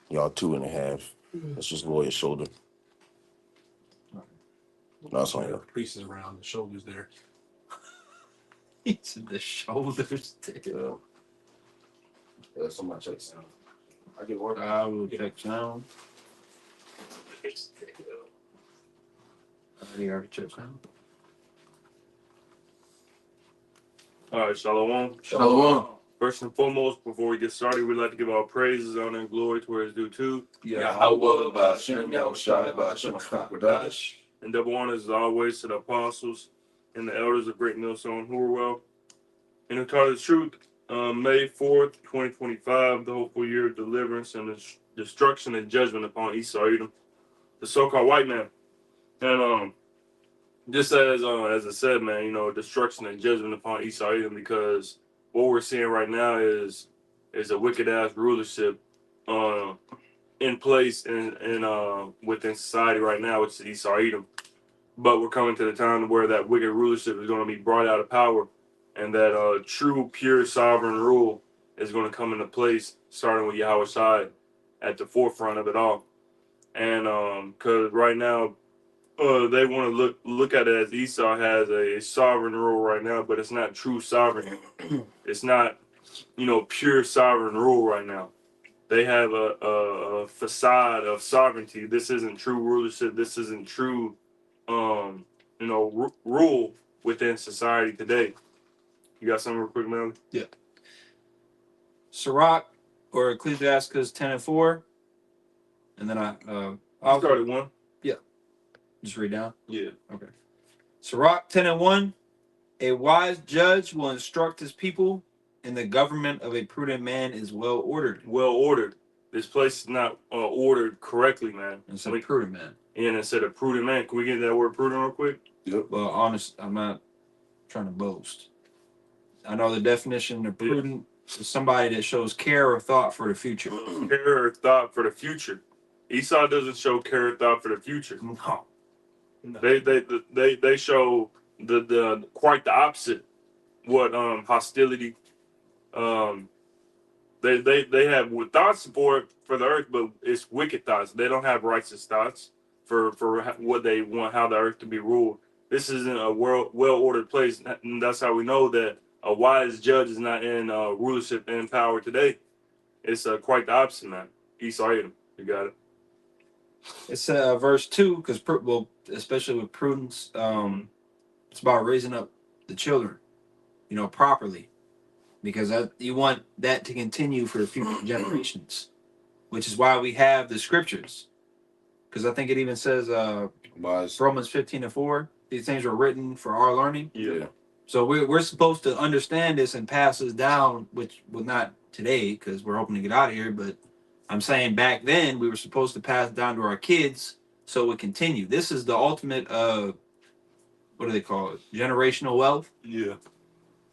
Y'all 2.5. That's just Lawyer shoulder. No, it's on you. Creases around the shoulders there. It's in the shoulders. Yeah. Somebody check sound. I get work. I will check sound. I already checked sound. All right, Shalom. Shalom. First and foremost, before we get started, we'd like to give our praises, honor, and glory to where it's due to. Yahweh, Ba'ashem, Yahushai, Ba'ashem, Hakwadash. And double honors, as always, to the apostles and the elders of Great Millstone Hurwell. In the Car of the Truth, May 4th, 2025, the hopeful year of deliverance and destruction and judgment upon Esau Edom, the so-called white man. And just as I said, man, destruction and judgment upon Esau Edom, because what we're seeing right now is a wicked ass rulership in place and within society right now, which is Esau Edom. But we're coming to the time where that wicked rulership is going to be brought out of power, and that true, pure, sovereign rule is going to come into place, starting with Yahweh Shai at the forefront of it all. And because right now, they want to look at it as Esau has a sovereign rule right now, but it's not true sovereign. It's not, pure sovereign rule right now. They have a facade of sovereignty. This isn't true rulership. This isn't true, rule within society today. You got something real quick, man? Yeah. Sirach or Ecclesiastes 10 and 4. And then I'll start at 1. Just read down? Yeah. Okay. Sirach 10 and 1. A wise judge will instruct his people, and the government of a prudent man is well ordered. Well ordered. This place is not ordered correctly, man. Instead of prudent man. And instead of prudent man. Can we get that word prudent real quick? Yep. Well, honest, I'm not trying to boast. I know the definition of prudent is somebody that shows care or thought for the future. Care or thought for the future. Esau doesn't show care or thought for the future. No. They show the quite the opposite. What hostility. They have thoughts for the earth, but it's wicked thoughts. They don't have righteous thoughts for what they want, how the earth to be ruled. This isn't a well ordered place, and that's how we know that a wise judge is not in rulership and power today. It's quite the opposite, man. Esau Edom. You got it. It's verse 2, because especially with prudence, it's about raising up the children, properly, because you want that to continue for the future generations, which is why we have the scriptures. Because I think it even says Romans 15 and 4, these things were written for our learning. Yeah. So we're supposed to understand this and pass this down, which was not today because we're hoping to get out of here, but I'm saying back then we were supposed to pass it down to our kids so it would continue. This is the ultimate, what do they call it? Generational wealth. Yeah.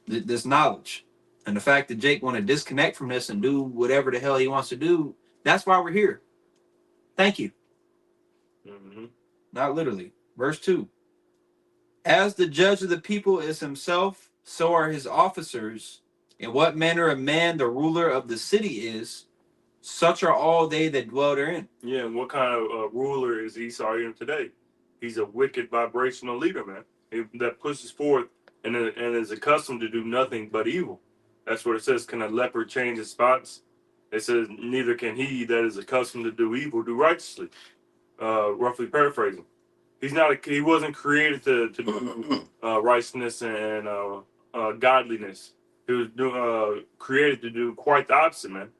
This knowledge. And the fact that Jake want to disconnect from this and do whatever the hell he wants to do, that's why we're here. Thank you. Mm-hmm. Not literally. Verse 2. As the judge of the people is himself, so are his officers. In what manner of man the ruler of the city is, such are all they that dwell therein. Yeah, and what kind of ruler is Esau Edom today? He's a wicked vibrational leader, man, that pushes forth and is accustomed to do nothing but evil. That's what it says. Can a leopard change his spots? It says, neither can he that is accustomed to do evil do righteously. Roughly paraphrasing. He wasn't created to do righteousness and godliness. He was created to do quite the opposite, man.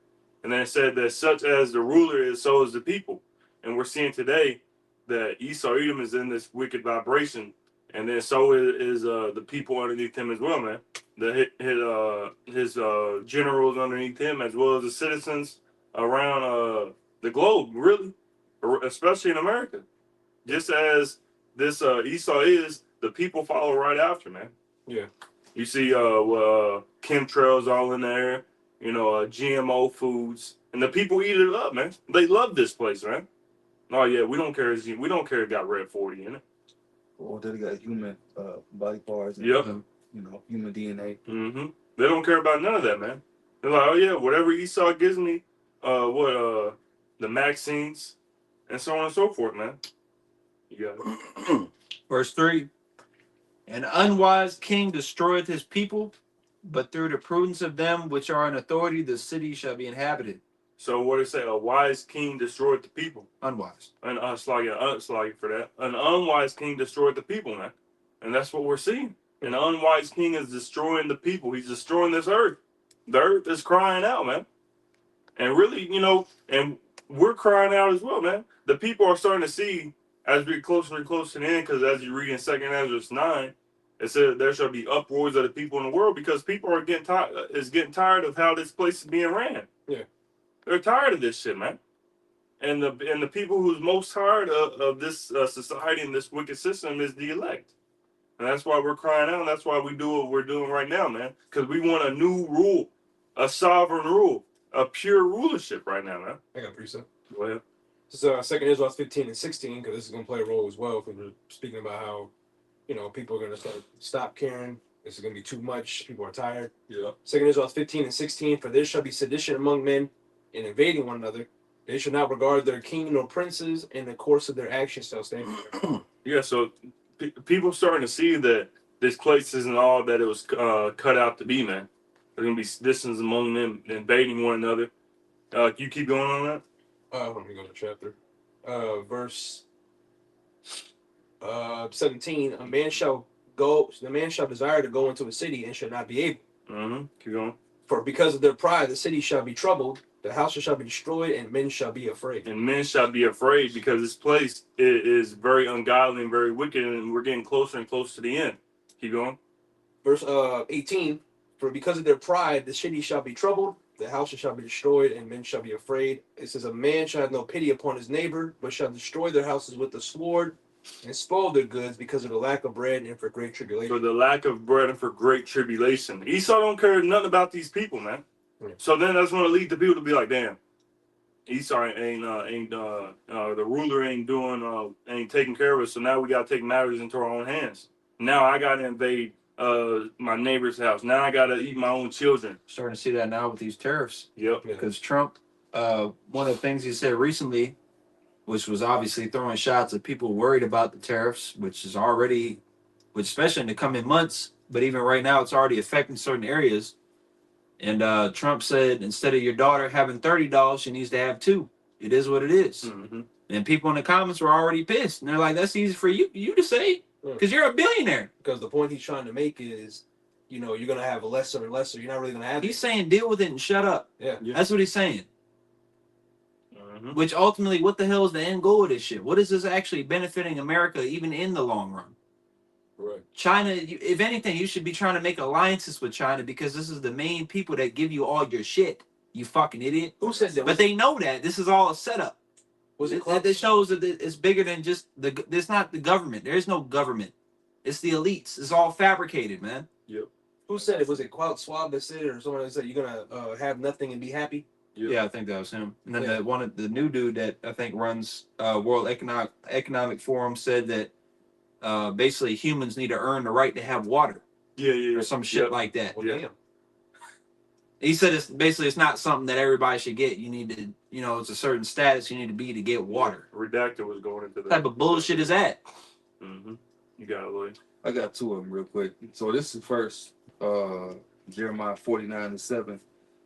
And then it said that such as the ruler is, so is the people. And we're seeing today that Esau Edom is in this wicked vibration, and then so is the people underneath him as well, man. His generals underneath him, as well as the citizens around the globe, really, especially in America. Just as this Esau is, the people follow right after, man. Yeah. You see chemtrails all in there. GMO foods, and the people eat it up, man. They love this place, man. Oh yeah, we don't care. We don't care. It got red 40 in it. Or they got human body parts. And, yep. Human DNA. Mm-hmm. They don't care about none of that, man. They're like, oh yeah, whatever Esau gives me, the vaccines, and so on and so forth, man. You got it. Verse 3. An unwise king destroyeth his people, but through the prudence of them which are in authority, the city shall be inhabited. So what did it say? A wise king destroyed the people. Unwise. And slag for that. An unwise king destroyed the people, man. And that's what we're seeing. An unwise king is destroying the people. He's destroying this earth. The earth is crying out, man. And really, and we're crying out as well, man. The people are starting to see as we get closer and closer to the end, because as you read in 2 Ezra 9, it said there shall be uproars of the people in the world because people are getting tired of how this place is being ran. Yeah. They're tired of this shit, man. And the people who's most tired of this society and this wicked system is the elect. And that's why we're crying out. And that's why we do what we're doing right now, man. Because we want a new rule, a sovereign rule, a pure rulership right now, man. I got a precept. Go ahead. This is 2 Israel 15 and 16, because this is going to play a role as well, because we're speaking about how, people are going to stop caring. This is going to be too much. People are tired. Yeah. 2 Israel 15 and 16, for there shall be sedition among men in invading one another. They shall not regard their king nor princes, and the course of their actions shall stand. Yeah, so people starting to see that this place isn't all that it was cut out to be, man. There's going to be seditions among them, invading one another. You keep going on that? Let me go to chapter. Verse 17. The man shall desire to go into a city and shall not be able. Mm-hmm. Keep going. For because of their pride, the city shall be troubled, the houses shall be destroyed, and men shall be afraid. And men shall be afraid because this place is very ungodly and very wicked, and we're getting closer and closer to the end. Keep going. Verse 18. For because of their pride, the city shall be troubled, the houses shall be destroyed, and men shall be afraid. It says, a man shall have no pity upon his neighbor, but shall destroy their houses with the sword, and spoil their goods because of the lack of bread and for great tribulation. For the lack of bread and for great tribulation. Esau don't care nothing about these people, man. Yeah. So then that's going to lead the people to be like, damn, Esau the ruler ain't taking care of us. So now we got to take matters into our own hands. Now I got to invade my neighbor's house. Now I got to eat my own children. Starting to see that now with these tariffs. Yep. Because Trump, one of the things he said recently, which was obviously throwing shots at people worried about the tariffs, which especially in the coming months, but even right now, it's already affecting certain areas. And Trump said, instead of your daughter having $30, she needs to have $2. It is what it is. Mm-hmm. And people in the comments were already pissed. And they're like, that's easy for you to say, because you're a billionaire. Because the point he's trying to make is, you're going to have a lesser and lesser. You're not really going to have He's saying deal with it and shut up. Yeah. That's what he's saying. Mm-hmm. Which ultimately, what the hell is the end goal of this shit? What is this actually benefiting America, even in the long run? Right. China, if anything, you should be trying to make alliances with China because this is the main people that give you all your shit. You fucking idiot. Who said that? But they know that this is all a setup. Was it That shows that it's bigger than just it's not the government. There is no government. It's the elites. It's all fabricated, man. Yep. Who said it? Was it Klaus Schwab that said it, or someone that said you're gonna have nothing and be happy? Yep. Yeah, I think that was him. And then Yeah. the new dude that I think runs World Economic Forum said that basically humans need to earn the right to have water Yeah. or some shit Yep. like that. Well, Yeah. damn. He said it's not something that everybody should get. You need to, it's a certain status you need to be to get water. Redacted was going into What that. type of bullshit is that? Mm-hmm. You got it, Lloyd. I got two of them real quick. So this is first Jeremiah 49:7.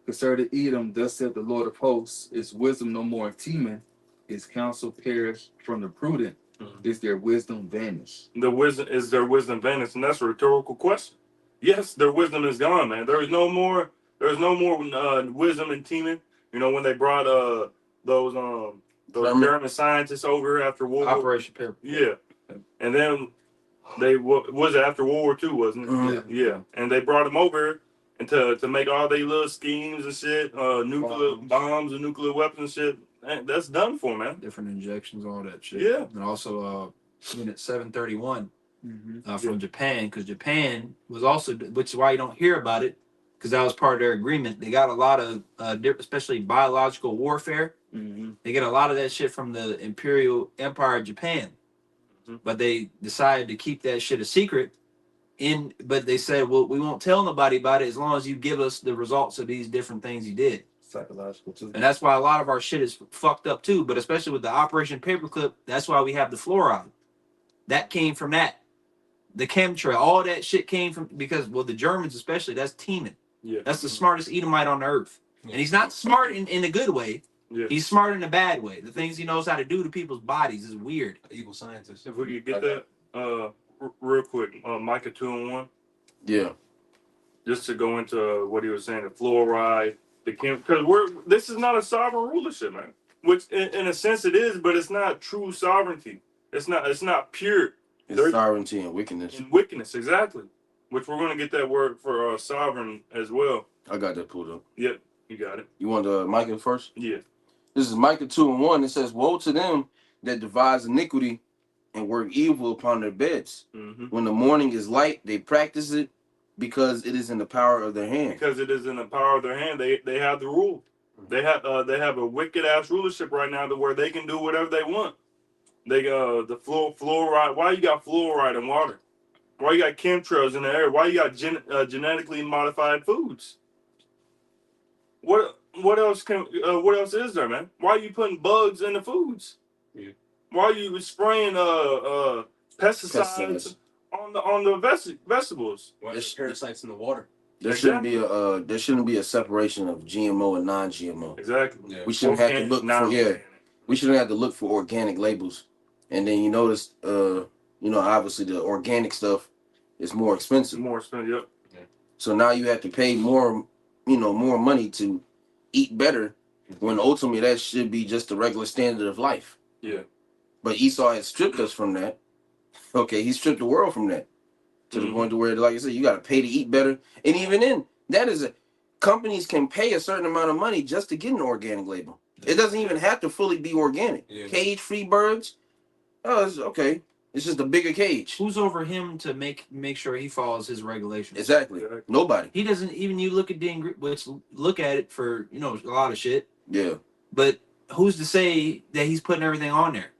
Concerning Edom, thus saith the Lord of hosts, is wisdom no more in Teman, is counsel perished from the prudent, is their wisdom vanished. Is their wisdom vanished? And that's a rhetorical question. Yes, their wisdom is gone, man. There's no more wisdom in Teman. When they brought those German scientists over after World War. Operation Paper. Yeah. And then was it after World War II, wasn't it? Mhm. Yeah. And they brought them over and to make all their little schemes and shit, nuclear bombs and nuclear weapons and shit. That's done for, man. Different injections, all that shit. Yeah. And also Unit 731 Mm-hmm. from Japan, because Japan was also, which is why you don't hear about it, because that was part of their agreement. They got a lot of, especially biological warfare. Mm-hmm. They get a lot of that shit from the Imperial Empire of Japan. Mhm. But they decided to keep that shit a secret. But they said, well, we won't tell nobody about it as long as you give us the results of these different things you did. psychological too. And that's why a lot of our shit is fucked up too. But especially with the Operation Paperclip, that's why we have the fluoride. That came from that. The chemtrail, all that shit came from because the Germans especially, that's Tiemann. Yeah. That's the smartest Edomite on earth. Yeah. And he's not smart in a good way. Yeah. He's smart in a bad way. The things he knows how to do to people's bodies is weird. Evil scientist. If we could get that real quick, Micah 2:1, Yeah. just to go into what he was saying, the fluoride, the because this is not a sovereign rulership, man. Which in a sense it is, but it's not true sovereignty. It's not pure. It's There's- sovereignty and wickedness. In wickedness, exactly. Which we're gonna get that word for sovereign as well. I got that pulled up. Yep, you got it. You want Micah first? Yeah. This is Micah 2:1. It says, "Woe to them that devise iniquity and work evil upon their beds. Mm-hmm. When the morning is light, they practice it because it is in the power of their hand." Because it is in the power of their hand, they have the rule. They have a wicked ass rulership right now to where they can do whatever they want. They the fluoride. Why you got fluoride in water? Why you got chemtrails in the air? Why you got genetically modified foods? What else is there, man? Why are you putting bugs in the foods? Yeah. Why are you spraying pesticides Pesticides. on the vegetables? Why there's parasites in the water? There shouldn't be a separation of GMO and non-GMO. Exactly. Yeah. We shouldn't have to Organic, look for non-organic. We shouldn't have to look for organic labels. And then you notice, obviously the organic stuff is more It's expensive. more expensive. Yep. So now you have to pay more money to eat better, when ultimately that should be just the regular standard of life. Yeah. But Esau has stripped us from that. Okay, he stripped the world from that to the Mhm. point to where, like I said, you got to pay to eat better. And even then, companies can pay a certain amount of money just to get an organic label. It doesn't even have to fully be organic. Yeah. Cage-free birds, it's okay. It's just a bigger cage. Who's over him to make sure he follows his regulations? Exactly. Exactly. Nobody. He doesn't even. You look at look at it for a lot of shit. Yeah. But who's to say that he's putting everything on there?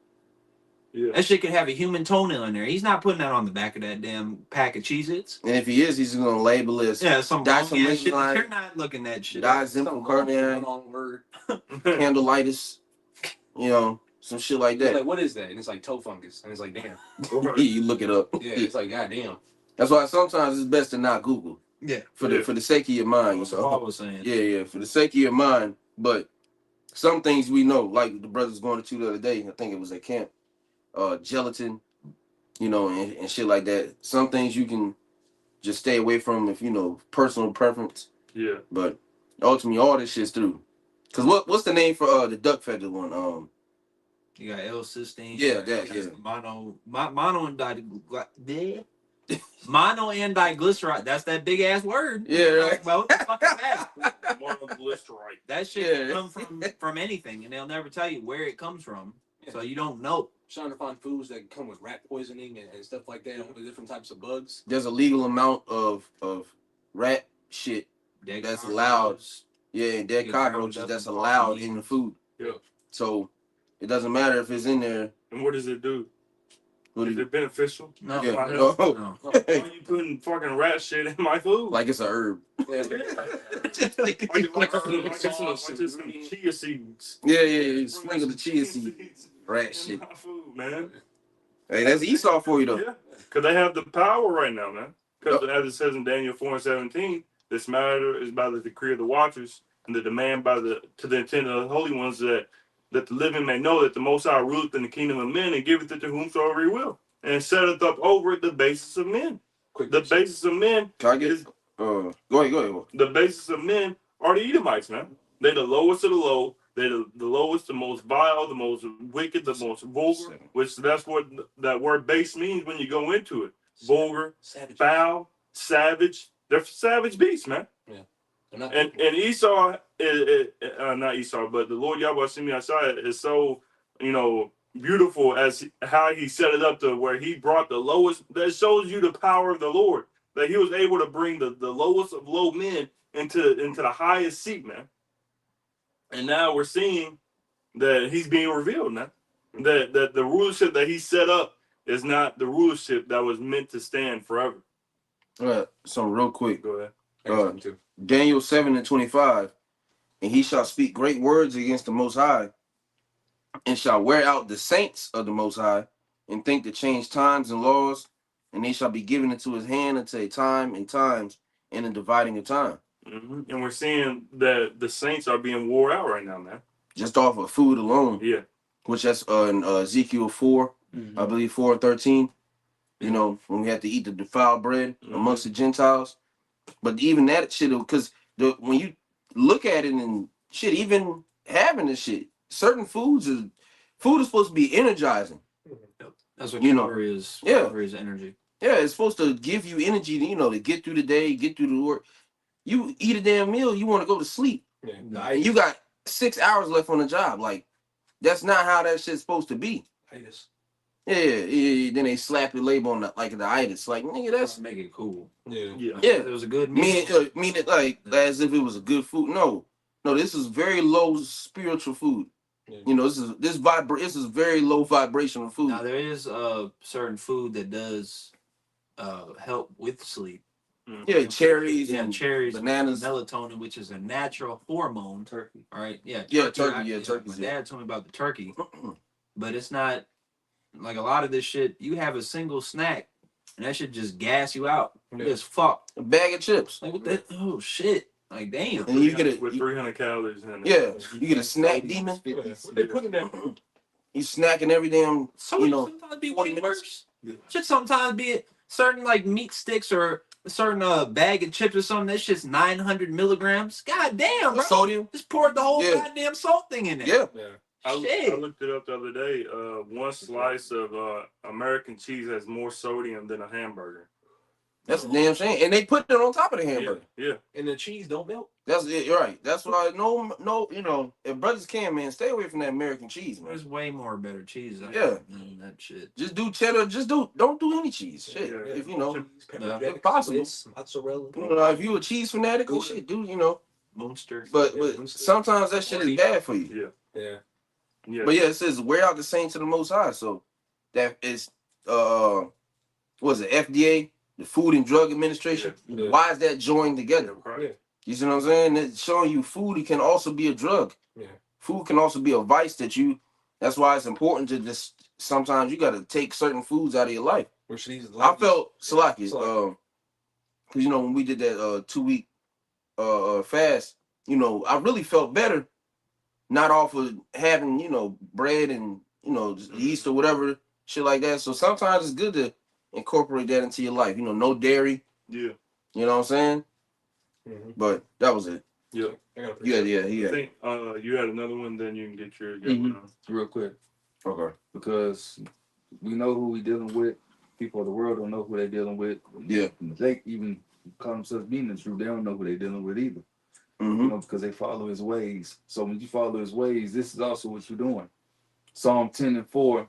Yeah. That shit could have a human toenail in there. He's not putting that on the back of that damn pack of Cheez-Its. And if he is, he's going to label it as Yeah, some That's wrong ass amazing, shit. like- You're not looking at shit. diazepam, Wrong word. candleitis, some shit like They're that. like, what is that? And it's like toe fungus. And it's like, damn. You look it up. Yeah, it's like, goddamn. That's why sometimes it's best to not Google Yeah. for the sake of your mind. That's what Paul So was saying. yeah, for the sake of your mind. But some things we know, like the brothers going to the other day. I think it was at camp. Gelatin, and shit like that. Some things you can just stay away from if personal preference. Yeah. But ultimately, all this shit's through. Cause what's the name for the duck feather one? You got L-cysteine. Yeah, that, yeah. Mono and mono and diglyceride. That's that big ass word. Yeah, right. Well, what the fuck is that? Monoglyceride. That shit Yeah. can come from anything, and they'll never tell you where it comes from, Yeah. so you don't know. Trying to find foods that come with rat poisoning and stuff like that, all the different types of bugs. There's a legal amount of rat shit. Dead That's cockroaches. allowed. Yeah, and dead Get cockroaches rolled up that's in allowed coffee. in the food. Yeah. So it doesn't matter if it's in there. And what does it do? What Is is it it? beneficial? No, Yeah. my No. no. Why are you putting fucking rat shit in my food? Like it's a herb. Yeah. like some chia seeds. Yeah. You sprinkle the chia seed. Rat In shit. my food, man. Hey, that's Esau for you though. Yeah, because they have the power right now, man. Because as it says in Daniel 4:17, this matter is by the decree of the watchers and the demand to the intent of the holy ones that the living may know that the Most High ruleth in the kingdom of men and giveth it to whomsoever he will, and setteth up over it the basis of men. Quick. The basis of men Can I get is go ahead. the basis of men are the Edomites, man. They're the lowest of the low. They're the lowest, the most vile, the most wicked, the most vulgar. Which that's what that word "base" means when you go into it. Vulgar, Savage. foul, savage. They're savage beasts, man. They're not And Esau is not Esau, but the Lord Yahweh Shemi Ashai is so beautiful as how he set it up to where he brought the lowest. That shows you the power of the Lord, that he was able to bring the lowest of low men into the highest seat, man. And now we're seeing that he's being revealed now. That the rulership that he set up is not the rulership that was meant to stand forever. So real quick, Go ahead. I got something too. Daniel 7:25. and he shall speak great words against the Most High, and shall wear out the saints of the Most High, and think to change times and laws, and they shall be given into his hand until a time and times and a dividing of time. And we're seeing that the saints are being wore out right now, man. Just off of food alone, Yeah. which that's in Ezekiel 4, Mhm. I believe 4:13. You know, when we had to eat the defiled bread amongst the Gentiles. But even that shit, because when you look at it and shit, even having this shit, certain food is supposed to be energizing. That's what You know, calorie is. yeah. Calorie is energy. Yeah, it's supposed to give you energy to, to get through the day, get through the work. You eat a damn meal, you want to go to sleep. Yeah. And you got 6 hours left on the job. Like, that's not how that shit's supposed to be. Itis. Yeah. Then they slap the label on the itis. Like, nigga, that's Make it cool. Yeah. Yeah. yeah. It was a good meal. Mean it like as if it was a good food. No, this is very low spiritual food. Yeah. You know, this is very low vibrational food. Now there is certain food that does help with sleep. Yeah, cherries Yeah, and cherries, bananas. melatonin, which is a natural hormone. Turkey. All right, yeah, Turkey. My dad told me about the turkey, but it's not like a lot of this shit. You have a single snack, and that shit just gas you out. Yeah. Just fuck. A bag of chips. Like what the? Oh shit! Like damn. And you get with it. 300 calories in it. Yeah, you get a snack demon. Yeah. What they put in that? You snacking every damn. So You know, sometimes be 40 way minutes. worse. Should sometimes be certain like meat sticks or a certain bag of chips or something. That shit's 900 milligrams. God damn, bro. Sodium. Just poured the whole Yeah. goddamn salt thing in there. Yeah. Yeah. I Shit. looked it up the other day. One slice of American cheese has more sodium than a hamburger. That's a damn shame. And they put it on top of the hamburger. Yeah. And the cheese don't melt. That's it. You're right. That's why no. You know, if brothers can, man, stay away from that American cheese, man. There's way more better cheese out Yeah. there than that shit. Just do cheddar. Don't do any cheese. Shit. Yeah. If you know, Yeah. if possible. Swiss, mozzarella. If you a cheese fanatic, oh shit, do you know? Monster. But Yeah. sometimes that shit is bad for you. Yeah. Yeah. But yeah, it says wear out the saints to the Most High. So that is what is it? FDA, the Food and Drug Administration. Yeah. Why is that joined together? Right. You see what I'm saying? It's showing you food can also be a drug. Yeah. Food can also be a vice that's why it's important to just sometimes you gotta take certain foods out of your life. Which these I felt Salaki, Salaki. because you know when we did that 2-week fast, you know, I really felt better, not off of having, you know, bread and, you know, just yeast or whatever, shit like that. So sometimes it's good to incorporate that into your life. You know, no dairy. Yeah. You know what I'm saying? Mhm. But that was it. Yeah. I gotta Yeah. I think you had another one, then you can get your Mhm. one. Real quick, Okay. because we know who we dealing with. People of the world don't know who they're dealing with. Yeah. They even call themselves being the truth. They don't know who they're dealing with either. You Mm-hmm. know, because they follow his ways. So when you follow his ways, this is also what you're doing. Psalm 10:4,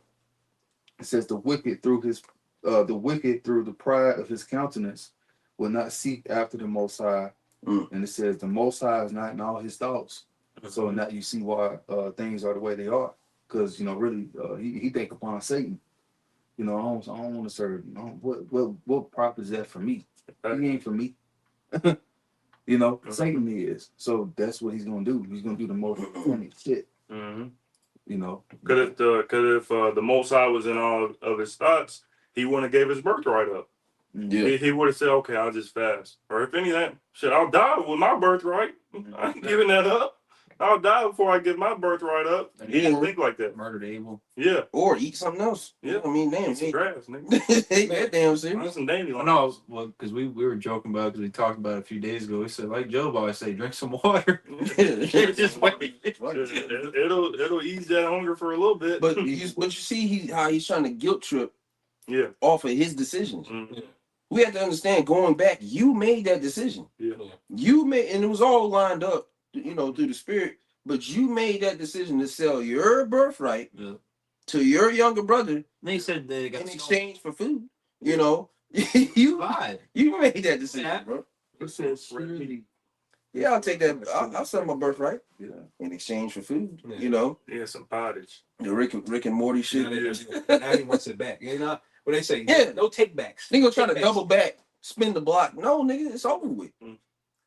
it says the wicked through the pride of his countenance will not seek after the Most High. And it says the Most High is not in all his thoughts. So now you see why things are the way they are. Because, you know, really, he think upon Satan. You know, I don't want to serve him. What profit is that for me? He ain't for me. You know, Satan is. So that's what he's going to do. He's going to do the most funny shit. Mm-hmm. You know. Because if the Most High was in all of his thoughts, he wouldn't have gave his birthright up. Yeah. He would have said, okay, I'll just fast. Or if any of that shit, I'll die with my birthright. I ain't giving that up. I'll die before I give my birthright up. He didn't think like that. Murdered Abel. Yeah. Or eat something else. Yeah. I mean, damn. Eat some grass, nigga. Ain't that damn serious. That's some dandelions. No, well, because we were joking about because we talked about it a few days ago. We said like Job always say, drink some water. Just wait. It'll ease that hunger for a little bit. But you see how he's trying to guilt trip yeah. off of his decisions. Mhm. We have to understand going back, you made that decision. Yeah. You made, and it was all lined up, you know, through the spirit. But you made that decision to sell your birthright Yeah. to your younger brother They said they got in exchange for food. You know, you Five. made that decision, Yeah. bro. It says surely. Yeah, I'll take that. I'll sell my birthright Yeah. in exchange for food. Yeah. You know, Yeah, some pottage. the Rick and Morty shit. Now he wants it back. You know what they say? Yeah. No take backs. Nigga trying to Take double back, spin the block. No, nigga, it's over with. Mm.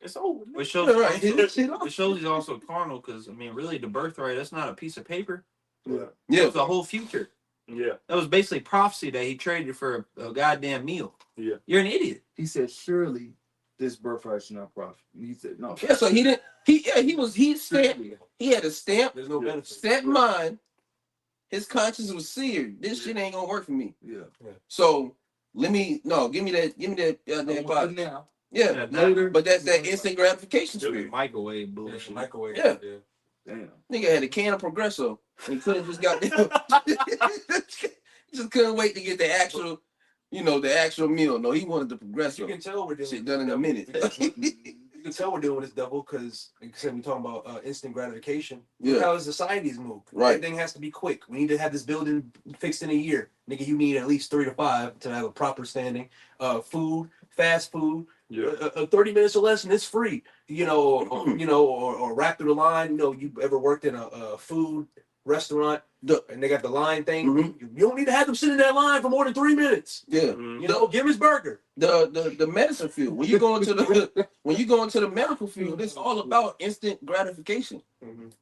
It's over. Which shows, Yeah, right. Hit that shit off. it shows he's also carnal because, I mean, really, the birthright, that's not a piece of paper. Yeah. Yeah. It's the whole future. Yeah. That was basically prophecy that he traded for a goddamn meal. Yeah. You're an idiot. He said, surely this birthright should not profit. And he said, no. Yeah, so he didn't. He stamped. He had a stamp, There's no benefit. set mind. His conscience was seared. This shit ain't gonna work for me. Yeah. So give me that I pot. want it now. Yeah, Later. but that's that instant gratification Stupid spirit. microwave bullshit. Microwave. Yeah. Damn. Nigga had a can of Progresso and couldn't just got just couldn't wait to get the actual, the actual meal. No, he wanted the Progresso. You can tell we're dealing Shit with done in a minute. You can tell we're dealing with this devil because, like I said, we're talking about instant gratification. Yeah. Look how the society's moved. Right. Everything has to be quick. We need to have this building fixed in a year. Nigga, you need at least 3 to 5 to have a proper standing. Food, fast food. Yeah. 30 minutes or less and it's free. Or wrap through the line. You ever worked in a food restaurant and they got the line thing? Mhm. You don't need to have them sit in that line for more than 3 minutes. Yeah. Mhm. Give him his burger. The medicine field. When you go into the medical field, it's all about instant gratification.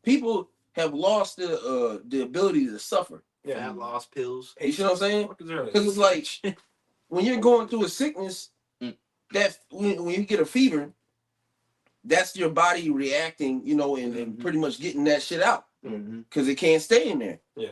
People have lost the ability to suffer. Fat loss pills. You see what I'm saying? What is there? Because it's like when you're going through a sickness, that when you get a fever, that's your body reacting, and pretty much getting that shit out Mm-hmm. because it can't stay in there. Yeah.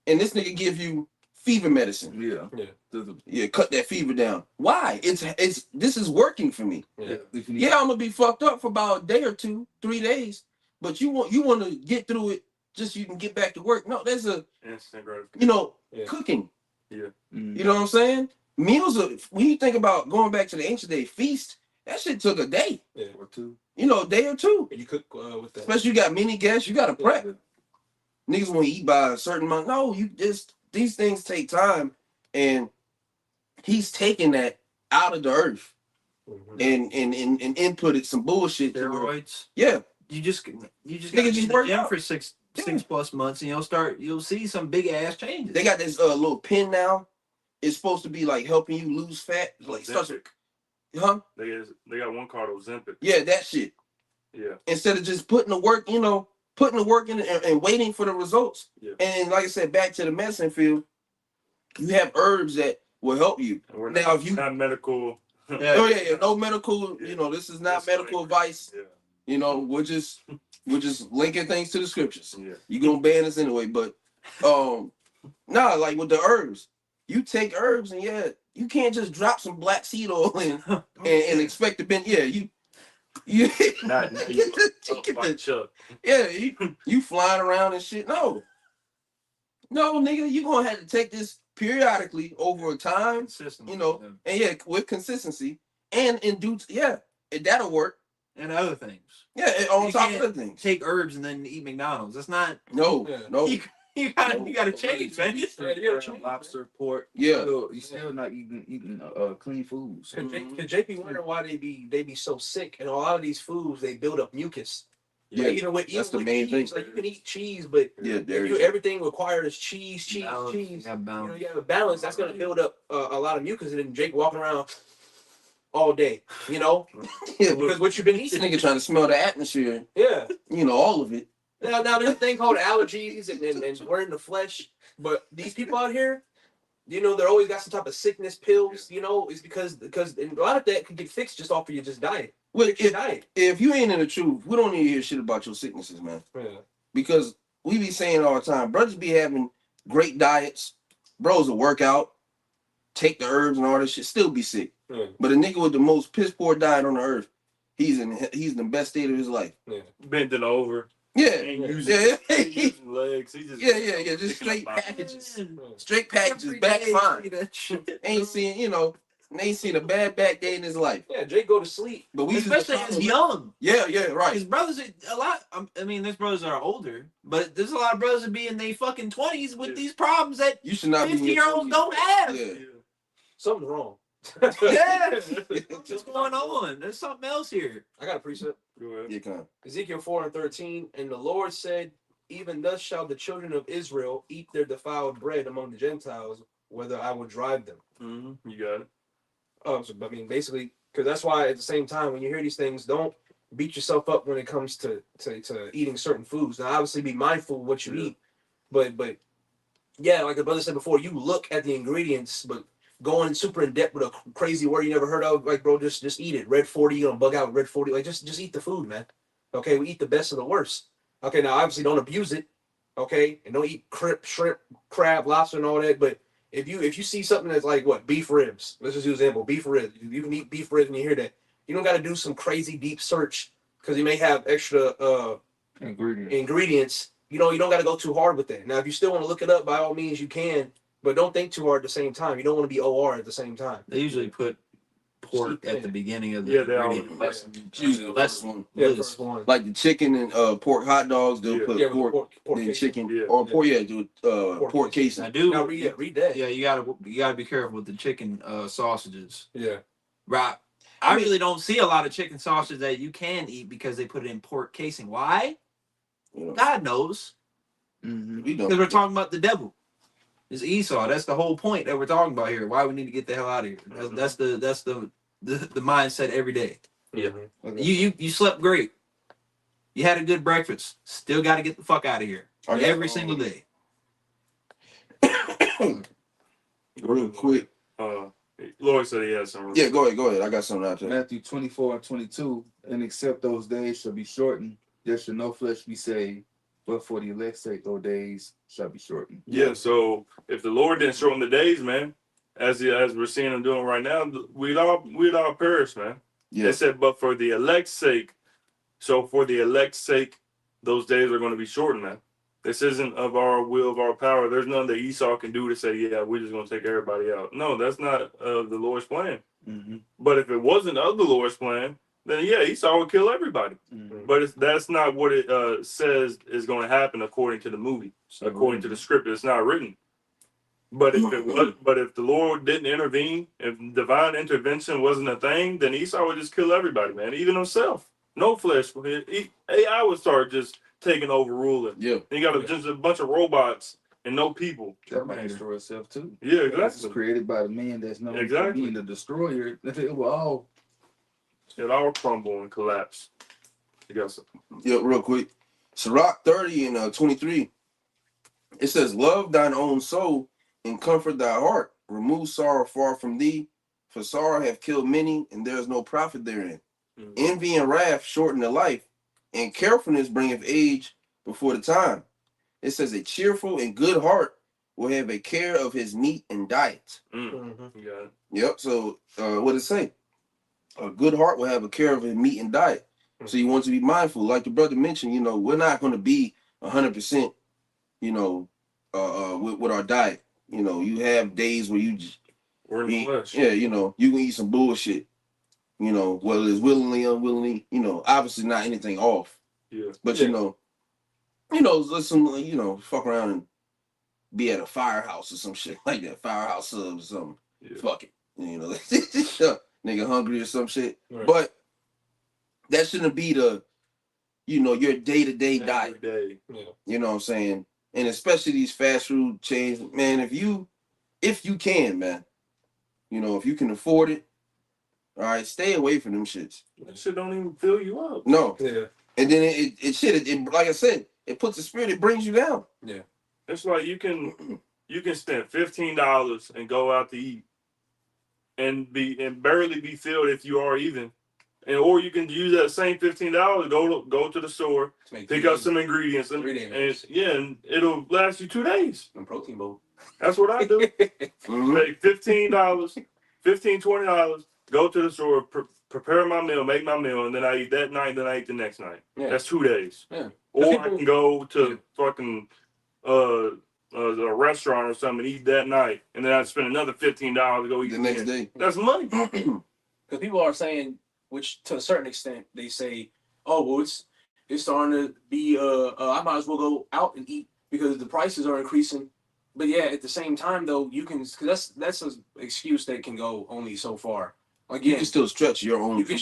And this nigga give you fever medicine. Yeah. Yeah. Yeah, cut that fever down. Why? This is working for me. Yeah. If you need- Yeah, I'm gonna be fucked up for about a day or 2, 3 days, but you want to get through it just so you can get back to work. No, there's Instant gratification. Yeah. cooking. Mhm. You know what I'm saying? Meals are, when you think about going back to the ancient day feast, that shit took a day. Or two. A day or 2. And you cook with that. Especially you got many guests, you gotta prep. Niggas want to eat by a certain amount. No, these things take time, and he's taking that out of the earth Mhm. and inputted some bullshit. To where, Steroids. yeah, You just Nigga gotta just be in the work gym out. for six Yeah. plus months, and you'll see some big ass changes. they got this little pin now. It's supposed to be like helping you lose fat. Like starts, Ozempic. huh? They got one called Ozempic. Yeah, that shit. Yeah. Instead of just putting the work, in and waiting for the results. Yeah. And like I said, back to the medicine field, you have herbs that will help you. And we're Now, if you not medical. Yeah. Oh yeah, no medical. Yeah. This is not That's medical right. advice. Yeah. We're just linking things to the scriptures. Yeah. You gonna ban us anyway, but like with the herbs, you take herbs and you can't just drop some black seed oil in and expect to bend. Yeah, you Not get the Chuck. yeah, you flying around and shit. No, nigga, you gonna have to take this periodically over time, Consistent. and with consistency and that'll work. And other things. Yeah, and on You top of can't other things. Take herbs and then eat McDonald's. That's not. No, Yeah. no, You gotta change, man. Lobster, pork. yeah. You still not eating clean foods. Could JP wonder why they be so sick? And a lot of these foods they build up mucus. Yeah, Even with the main cheese, thing. like you can eat cheese, but Yeah, there everything required is cheese. Balance. Yeah, balance. You have a balance that's gonna build up a lot of mucus, and then Jake walking around all day. Yeah, Because what you've been this eating. nigga trying to smell the atmosphere. Yeah. All of it. Now there's a thing called allergies and wearing the flesh, but these people out here, they're always got some type of sickness pills. It's because a lot of that can get fixed just off of your just diet. Well, Fix your diet. if you ain't in the truth, we don't need to hear shit about your sicknesses, man. Yeah. Because we be saying all the time, brothers be having great diets, bros will work out, take the herbs and all this shit, still be sick. Yeah. But a nigga with the most piss poor diet on the earth, he's in the best state of his life. Yeah. Bending over. Yeah, Ain't using, yeah, ain't using legs. He just yeah. Just picking straight up packages, straight packages, back fine. Ain't seen a bad back day in his life. Yeah, Jake go to sleep. But we Especially as young. Yeah, right. His brothers, there's brothers that are older, but there's a lot of brothers that be in their fucking 20s with these problems that You should not be in your 50-year-olds 20s. don't have. Yeah. Something's wrong. Yeah. What's going on? There's something else here. I got a precept. Go ahead. Yeah, come on. Ezekiel 4:13, and the Lord said, even thus shall the children of Israel eat their defiled bread among the Gentiles, whether I will drive them. Mm-hmm. You got it. Basically, because that's why at the same time, when you hear these things, don't beat yourself up when it comes to eating certain foods. Now, obviously, be mindful of what you eat, but yeah, like the brother said before, you look at the ingredients, but going super in depth with a crazy word you never heard of, like bro, just eat it. Red 40, you're gonna bug out with Red 40. Like just eat the food, man. Okay, we eat the best of the worst. Okay, now obviously don't abuse it. Okay, and don't eat shrimp, crab, lobster, and all that. But if you see something that's like what beef ribs, let's just use an example, beef ribs. You can eat beef ribs and you hear that. You don't got to do some crazy deep search because you may have extra ingredients. You know, you don't got to go too hard with that. Now, if you still want to look it up, by all means, you can, but don't think too hard at the same time. You don't want to be OR at the same time. They usually put pork at the beginning of the Yeah, they all- ingredient. It's usually the Less first one. Yeah, list. first one. Like the chicken and pork hot dogs, they'll Yeah. put Yeah, with pork, pork then casing. chicken, Yeah. or pork, do pork I casing. do. Now read that. Yeah, you gotta be careful with the chicken sausages. Yeah. Right. I really don't see a lot of chicken sausage that you can eat because they put it in pork casing. Why? You know, God knows. Mm-hmm. we Because don't. we're talking about the devil. It's Esau. That's the whole point that we're talking about here. Why we need to get the hell out of here. That's the mindset every day. Yeah. Okay. You slept great. You had a good breakfast. Still got to get the fuck out of here I got, every single day. Real quick. Lloyd said he had some. Yeah, go ahead. I got something out there. Matthew 24:22, and except those days shall be shortened, there shall no flesh be saved, but for the elect's sake, those days shall be shortened. Yeah, so if the Lord didn't shorten the days, man, as we're seeing him doing right now, we'd all perish, man. Yeah. They said, but for the elect's sake, so for the elect's sake, those days are going to be shortened, man. This isn't of our will, of our power. There's nothing that Esau can do to say, yeah, we're just going to take everybody out. No, that's not the Lord's plan. Mm-hmm. But if it wasn't of the Lord's plan, then yeah, Esau would kill everybody. Mm-hmm. But that's not what it says is going to happen according to the movie, according to the script. It's not written. But if it was, but if the Lord didn't intervene, if divine intervention wasn't a thing, then Esau would just kill everybody, man, even himself. No flesh. AI would start just taking over ruling. Yeah. You got just a bunch of robots and no people. That might destroy itself too. Yeah, It's exactly. created by the man that's known Exactly. for being the destroyer. It will all. It all crumble and collapse. You got something? Yeah, real quick. Sirach 30 and 23. It says, love thine own soul and comfort thy heart. Remove sorrow far from thee, for sorrow hath killed many, and there is no profit therein. Mhm. Envy and wrath shorten the life, and carefulness bringeth age before the time. It says, a cheerful and good heart will have a care of his meat and diet. Mm-hmm. You got it. Yep. So what does it say? A good heart will have a care of his meat and diet. So you want to be mindful. Like the brother mentioned, you know, we're not going to be 100%, you know, with our diet. You know, you have days where you just We're in the eat, flesh. yeah, you know, you can eat some bullshit. You know, whether it's willingly, unwillingly, you know, obviously not anything off. Yeah. But Yeah. you know, listen, you know, fuck around and be at a firehouse or some shit like that, firehouse subs or something. Yeah. Fuck it, you know, nigga hungry or some shit. Right. But that shouldn't be the, you know, your day-to-day diet. Every day. Yeah. You know what I'm saying? And especially these fast food chains, man. If you can, man, you know, if you can afford it, all right, stay away from them shits. That shit don't even fill you up. No, Yeah. and then it like I said, it puts the spirit, it brings you down. It's like you can spend $15 and go out to eat and barely be filled if you are even. And or you can use that same $15, go to the store, pick up some ingredients and it'll last you 2 days. some protein bowl. That's what I do. Mhm. Take $15, $20, go to the store, prepare my meal, make my meal, and then I eat that night, then I eat the next night. Yeah. That's 2 days. Yeah. Or I can go to fucking a restaurant or something and eat that night, and then I'd spend another $15 to go eat The next day. That's money. Because people are saying, which to a certain extent, they say, oh, well, it's starting to be, I might as well go out and eat because the prices are increasing. But yeah, at the same time, though, you can, because that's an excuse that can go only so far. You Again, can still stretch your own. you can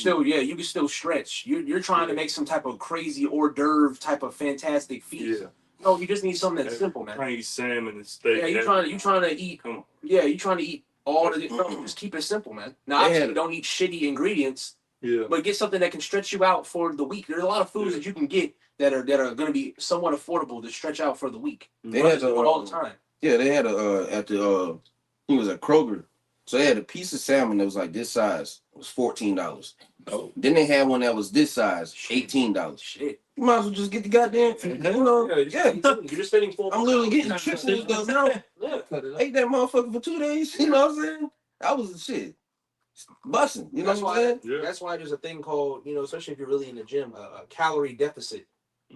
still stretch. You're trying to make some type of crazy hors d'oeuvre type of fantastic feast. Yeah. No, you just need something that's simple, man. I eat salmon and steak. Yeah, you trying to eat. Come on. Yeah, you trying to eat all the. No, just keep it simple, man. Now, They obviously, had- don't eat shitty ingredients. Yeah. but get something that can stretch you out for the week. There's a lot of foods that you can get that are going to be somewhat affordable to stretch out for the week. They Brothers had do it all the time. Yeah, they had a at the I think it was at Kroger. So they had a piece of salmon that was like this size. It was $14. Oh. Then they had one that was this size, $18. Shit. You might as well just get the goddamn. You know, Yeah, you're just spending full. I'm literally getting trips and stuff now. Yeah. Ate that motherfucker for 2 days. You know what I'm saying? That was the shit. Busting. You know That's what I'm saying? Yeah. That's why there's a thing called, especially if you're really in the gym, a calorie deficit.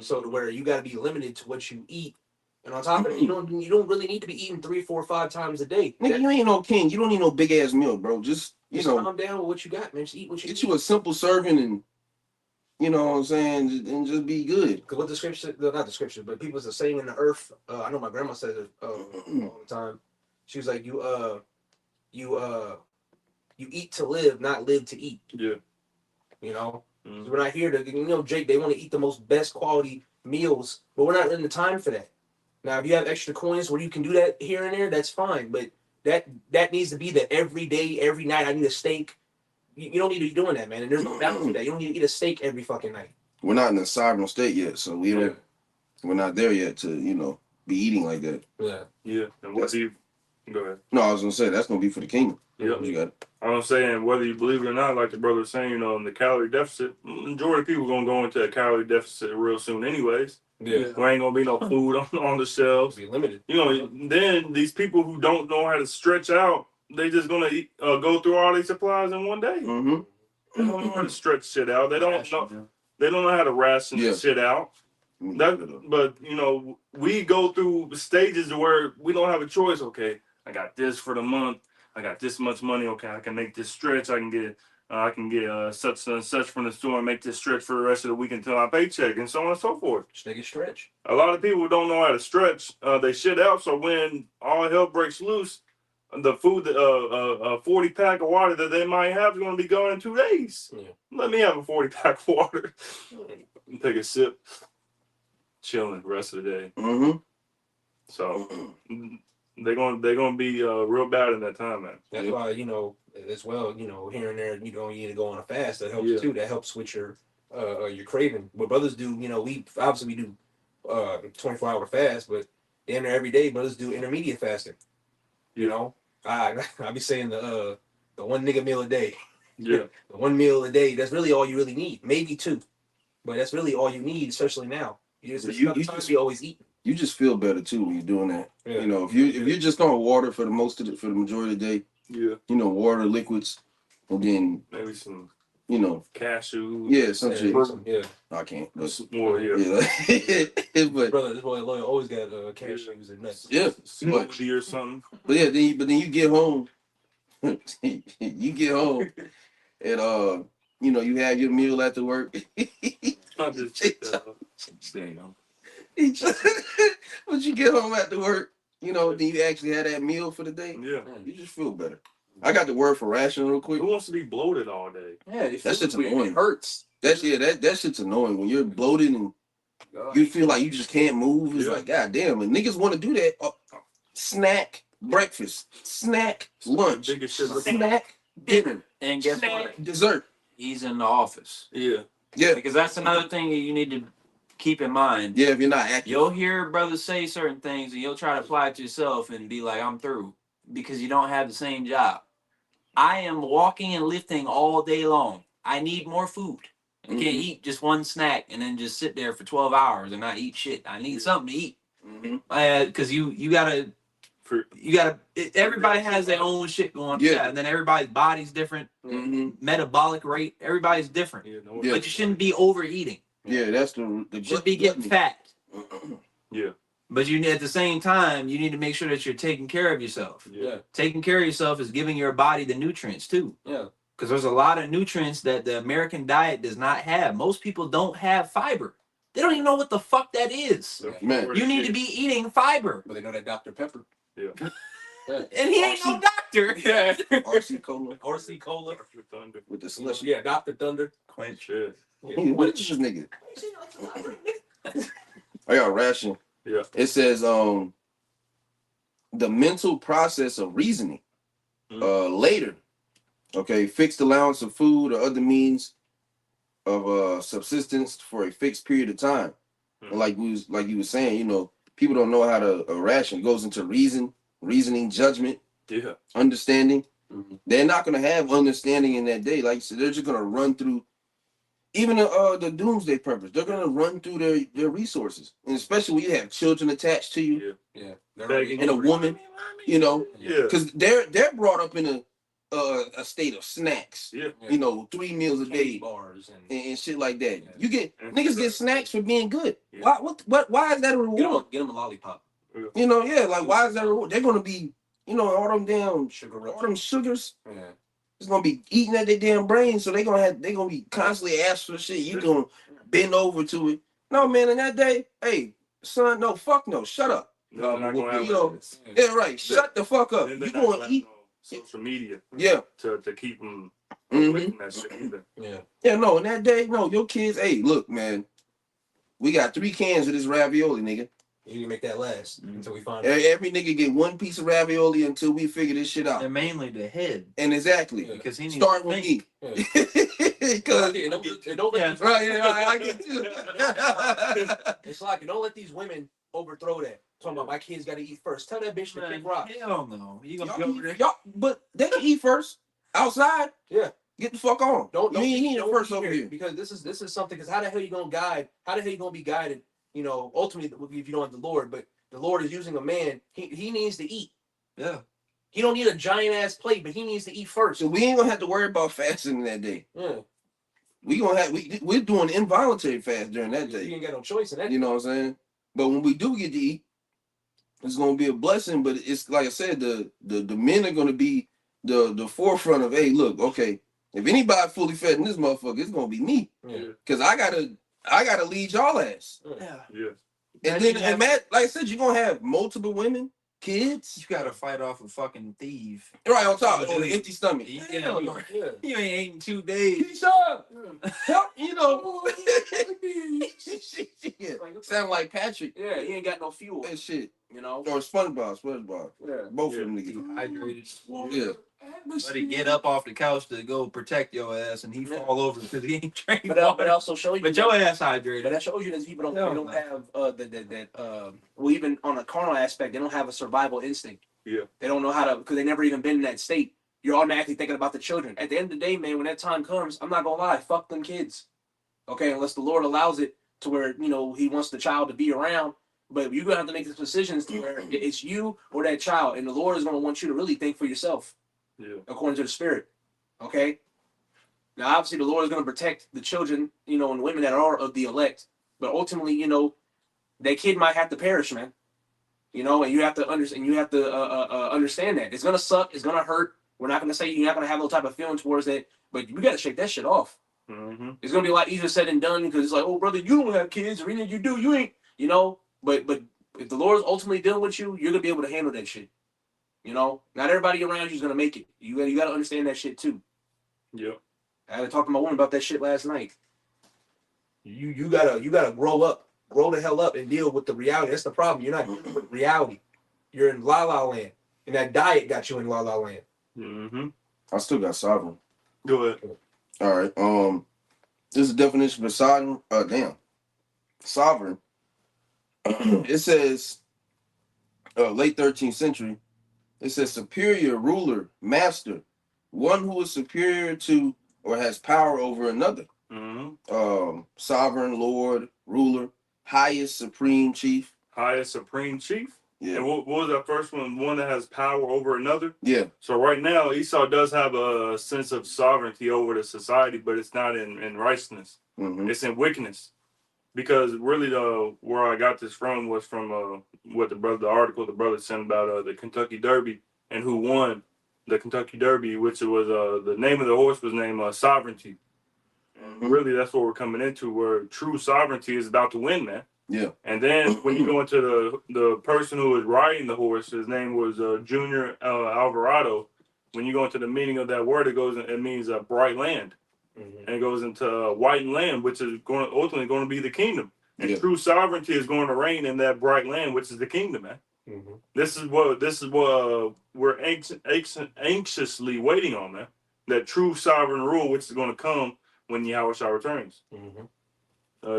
So to where you got to be limited to what you eat, and on top of it, you don't really need to be eating 3, 4, 5 times a day. Nigga, you ain't no king. You don't need no big ass meal, bro. Just calm down with what you got, man. Just eat what you get eat. you a simple serving and you know what I'm saying, and just be good. Because what the scripture, not the scripture, but people's are saying in the earth. I know my grandma says it all the time. She was like, you eat to live, not live to eat. Yeah. You know, Mhm. we're not here to, Jake. They want to eat the most best quality meals, but we're not in the time for that. Now, if you have extra coins where you can do that here and there, that's fine. But that needs to be the every day, every night. I need a steak. You don't need to be doing that, man. And there's no balance to that. You don't need to eat a steak every fucking night. We're not in a sovereign state yet, so we're not there yet to be eating like that. Yeah. Yeah. And what do you go ahead? No, I was gonna say that's gonna be for the kingdom. Yeah. You got it. I'm saying whether you believe it or not, like the brother was saying, in the calorie deficit, majority of people gonna go into a calorie deficit real soon, anyways. Yeah. There ain't gonna be no food on the shelves. Be limited. Then these people who don't know how to stretch out, they just gonna go through all these supplies in one day. Mm-hmm. They don't know how to stretch shit out. They don't know. They don't know how to ration shit out. But we go through stages where we don't have a choice. Okay, I got this for the month. I got this much money. Okay, I can make this stretch. I can get such and such from the store and make this stretch for the rest of the week until my paycheck, and so on and so forth. Just make it stretch. A lot of people don't know how to stretch. They shit out. So when all hell breaks loose, the food, a 40-pack of water that they might have is going to be gone in 2 days. Yeah. Let me have a 40-pack of water and take a sip, chilling the rest of the day. Mm-hmm. So they're gonna be real bad in that time, man. That's why, as well, here and there, you need to go on a fast. That helps too. That helps with your craving. What brothers do, we obviously do 24-hour fast, but damn near every day, brothers do intermediate fasting. I be saying the one nigga meal a day. Yeah. The one meal a day. That's really all you really need. Maybe 2, but that's really all you need, especially now. You just be always eating. You just feel better too when you're doing that. Yeah. If you're just on water for the majority of the day. Yeah. Water, liquids, and then Maybe some cashew. Yeah, some shit. Yeah. I can't. But, More, yeah. But Brother, this boy Lloyd always got cashews and nuts. yeah. Smoothie or something. But yeah, then you get home. You get home and you have your meal after work. Not just, There you go. But you get home after work, then you actually had that meal for the day. yeah. You just feel better. I got the word for ration real quick. Who wants to be bloated all day? Yeah, That shit's annoying. It hurts. That shit's annoying when you're bloated and you feel like you just can't move. It's Yeah. like, God damn, and niggas want to do that. Snack, breakfast, snack, lunch, Biggest shit. snack, dinner, And guess what? dessert. He's in the office. Yeah. Yeah, Because that's another thing that you need to keep in mind. yeah. If you're not active, You'll hear brothers say certain things and you'll try to apply it to yourself and be like, I'm through. Because you don't have the same job. I am walking and lifting all day long. I need more food. I can't eat just one snack and then just sit there for 12 hours and not eat shit. I need something to eat. Because you gotta, everybody has their own shit going on. Yeah. And then everybody's body's different. Metabolic rate, everybody's different. Yeah. Yeah. But you shouldn't be overeating. Yeah, that's the You should be getting fat. Yeah. But at the same time, you need to make sure that you're taking care of yourself. Yeah. Taking care of yourself is giving your body the nutrients too. Yeah. Because there's a lot of nutrients that the American diet does not have. Most people don't have fiber. They don't even know what the fuck that is. Man. You need to be eating fiber. But they know that Dr. Pepper. Yeah. And he ain't no doctor. Yeah. RC Cola RC Cola. Thunder. with the slush. Yeah, Dr. Thunder. Quench. Shit. What is this nigga? I got ration. Yeah. It says the mental process of reasoning. Later. Okay, fixed allowance of food or other means of subsistence for a fixed period of time. Mhm. And like you were saying, you know, people don't know how to ration. It goes into reasoning, judgment, Yeah. understanding. Mhm. They're not gonna have understanding in that day. Like you said, they're just gonna run through even the doomsday purpose. They're gonna run through their resources, and especially when you have children attached to you Yeah. They're Begging and a already- woman, you know, Yeah. because they're brought up in a state of snacks. Yeah. Yeah. You know, 3 meals a candy day bars and and shit like that. Yeah. You get And- niggas get snacks for being good. Yeah. Why is that a reward? get them a lollipop. You know, yeah, like why is that a reward? They're gonna be, you know, all them damn Sugar all them sugars. Yeah. It's gonna be eating at their damn brain, so they're gonna be constantly asking for shit. You gonna bend over to it. No, man, in that day, hey, son, no, fuck no, shut up. No, they're not gonna have You know, that. Yeah, right. Shut the fuck up. Then they're You not gonna have eat? no social media Yeah. to keep them Mhm. away from that shit either. Yeah. Yeah, no, in that day, no, your kids, hey, look, man, we got 3 cans of this ravioli, nigga. You need to make that last until we find Every nigga get 1 piece of ravioli until we figure this shit out. And mainly the head. And exactly. Yeah. Because he needs Start to with think. me. Yeah. Because Don't let these- right, yeah, I get you. It's like don't let these women overthrow that. Talking about my kids got to eat first. Tell that bitch to Man, kick rocks. hell no. You gonna y'all, go over there? y'all, but they can eat first outside. Yeah. Get the fuck on. Don't you ain't eating don't first be over here. because this is something. Because how the hell you gonna guide? How the hell you gonna be guided? You know, ultimately, if you don't have the Lord, but the Lord is using a man. He needs to eat. Yeah. He don't need a giant ass plate, but he needs to eat first. So we ain't gonna have to worry about fasting that day. Yeah. We're doing involuntary fast during that You day. ain't got no choice in that. You know what I'm saying? But when we do get to eat, it's gonna be a blessing. But it's like I said, the men are gonna be the forefront of, hey, look, okay, if anybody fully fed in this motherfucker, it's gonna be me. Yeah. Cause I gotta lead y'all ass. Yeah. Yeah. And then and Matt, like I said, you're gonna have multiple women, kids, You gotta fight off a fucking thief. right on top on an empty stomach. Yeah. Yeah. You ain't ate in 2 days. Peace up. Help, you know. Yeah. Sound like Patrick. Yeah, he ain't got no fuel. That shit. You know. Or SpongeBob. Yeah. Both Yeah. of them niggas. Dehydrated. Yeah. But he get up off the couch to go protect your ass, and he Yeah. fall over because he ain't trained. But that also shows you. But your ass But hydrated. that shows you that people don't Hell they don't no. have well, even on a carnal aspect, they don't have a survival instinct. Yeah. They don't know how to because they never even been in that state. You're automatically thinking about the children. At the end of the day, man, when that time comes, I'm not gonna lie, fuck them kids. Okay, unless the Lord allows it to where He wants the child to be around. But you're gonna have to make the decisions to where it's you or that child, and the Lord is gonna want you to really think for yourself, Yeah. according to the Spirit. Okay. Now, obviously, the Lord is going to protect the children, and the women that are of the elect. But ultimately, that kid might have to perish, man. And you have to understand. You have to understand that it's going to suck. It's going to hurt. We're not going to say you're not going to have no type of feeling towards that. But you got to shake that shit off. Mm-hmm. It's going to be a lot easier said than done because it's like, oh, brother, you don't have kids, or even if you do, you ain't. But if the Lord is ultimately dealing with you, you're going to be able to handle that shit. Not everybody around you is going to make it. You got to understand that shit too. Yeah. I had to talk to my woman about that shit last night. You gotta grow the hell up and deal with the reality. That's the problem. You're not dealing with reality. You're in la la land, and that diet got you in la la land. Mm-hmm. I still got sovereign. Go ahead. All right. This is the definition for sovereign. Sovereign. It says, late 13th century. It says superior, ruler, master, one who is superior to or has power over another. Mm-hmm. Sovereign, lord, ruler, highest, supreme, chief. Highest supreme chief. Yeah. And what was that first one? One that has power over another. Yeah. So right now, Esau does have a sense of sovereignty over the society, but it's not in righteousness. Mm-hmm. It's in wickedness. Because really, where I got this from was from what the article the brother sent about the Kentucky Derby and who won the Kentucky Derby, which was the name of the horse was named Sovereignty. And really, that's what we're coming into, where true sovereignty is about to win, man. Yeah. And then when you go into the person who was riding the horse, his name was Junior Alvarado. When you go into the meaning of that word, it means bright land. Mm-hmm. And it goes into whitened land, which is ultimately going to be the kingdom. And Yeah. true sovereignty is going to reign in that bright land, which is the kingdom, man. Mm-hmm. This is what we're anxiously waiting on, man. That true sovereign rule, which is going to come when Yahushua returns. Mm-hmm.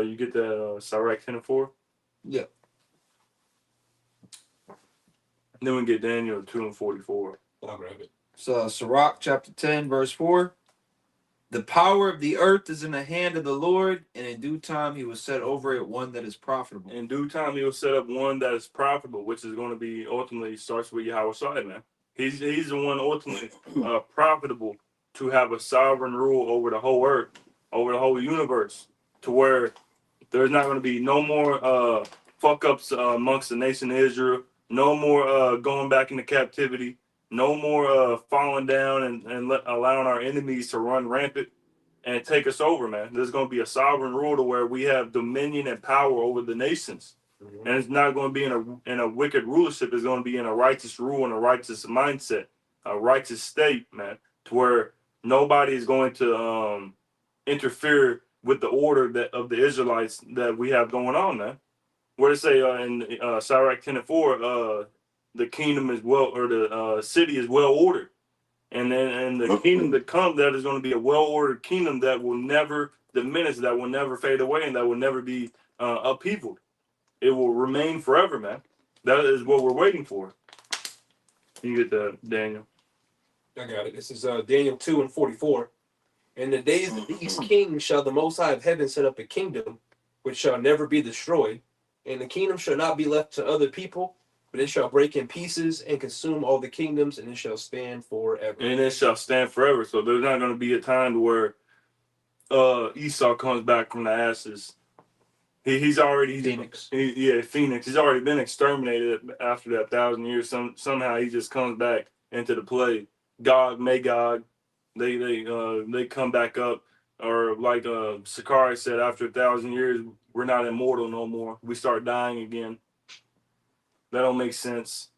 You get that Sirach 10 and 4. Yeah. Then we get Daniel 2 and 44. I'll grab it. So Sirach chapter 10, verse 4. The power of the earth is in the hand of the Lord, and in due time he will set over it one that is profitable. In due time, he will set up one that is profitable, which is going to be ultimately starts with Yahushua, man. He's the one ultimately profitable to have a sovereign rule over the whole earth, over the whole universe, to where there's not going to be no more fuck ups amongst the nation of Israel, no more going back into captivity, no more falling down and allowing our enemies to run rampant and take us over, man. There's going to be a sovereign rule to where we have dominion and power over the nations. Mm-hmm. And it's not going to be in a wicked rulership. It's going to be in a righteous rule and a righteous mindset, a righteous state, man, to where nobody is going to interfere with the order of the Israelites that we have going on, man. Where they say in Sirach 10 and 4, the kingdom is well, or the city is well ordered. And the kingdom to come, that is going to be a well-ordered kingdom that will never diminish, that will never fade away, and that will never be upheavaled. It will remain forever, man. That is what we're waiting for. You get that, Daniel. I got it. This is Daniel 2 and 44. In the days of these kings shall the Most High of heaven set up a kingdom which shall never be destroyed, and the kingdom shall not be left to other people, but it shall break in pieces and consume all the kingdoms, and it shall stand forever. And it shall stand forever. So there's not going to be a time where Esau comes back from the ashes. He's already Phoenix. Phoenix. He's already been exterminated after that 1,000 years. Somehow he just comes back into the play. Gog, Magog, they come back up, or like Sakari said, after 1,000 years, we're not immortal no more. We start dying again. That don't make sense.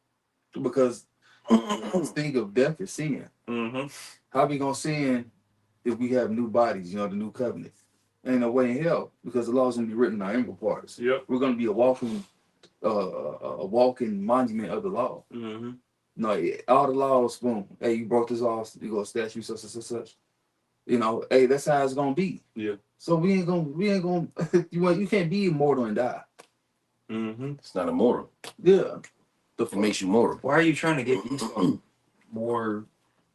Because the thing of death is sin. Mm-hmm. How we gonna sin if we have new bodies? The new covenant. Ain't no way in hell, because the law's gonna be written in our inward parts. Yep. We're gonna be a walking monument of the law. Mm-hmm. No, all the laws, boom. Hey, you broke this law, you go statue such. Hey, that's how it's gonna be. Yeah. So we ain't gonna. You can't be immortal and die. Mm-hmm. It's not immortal. Yeah. It makes you mortal. Why are you trying to give Esau more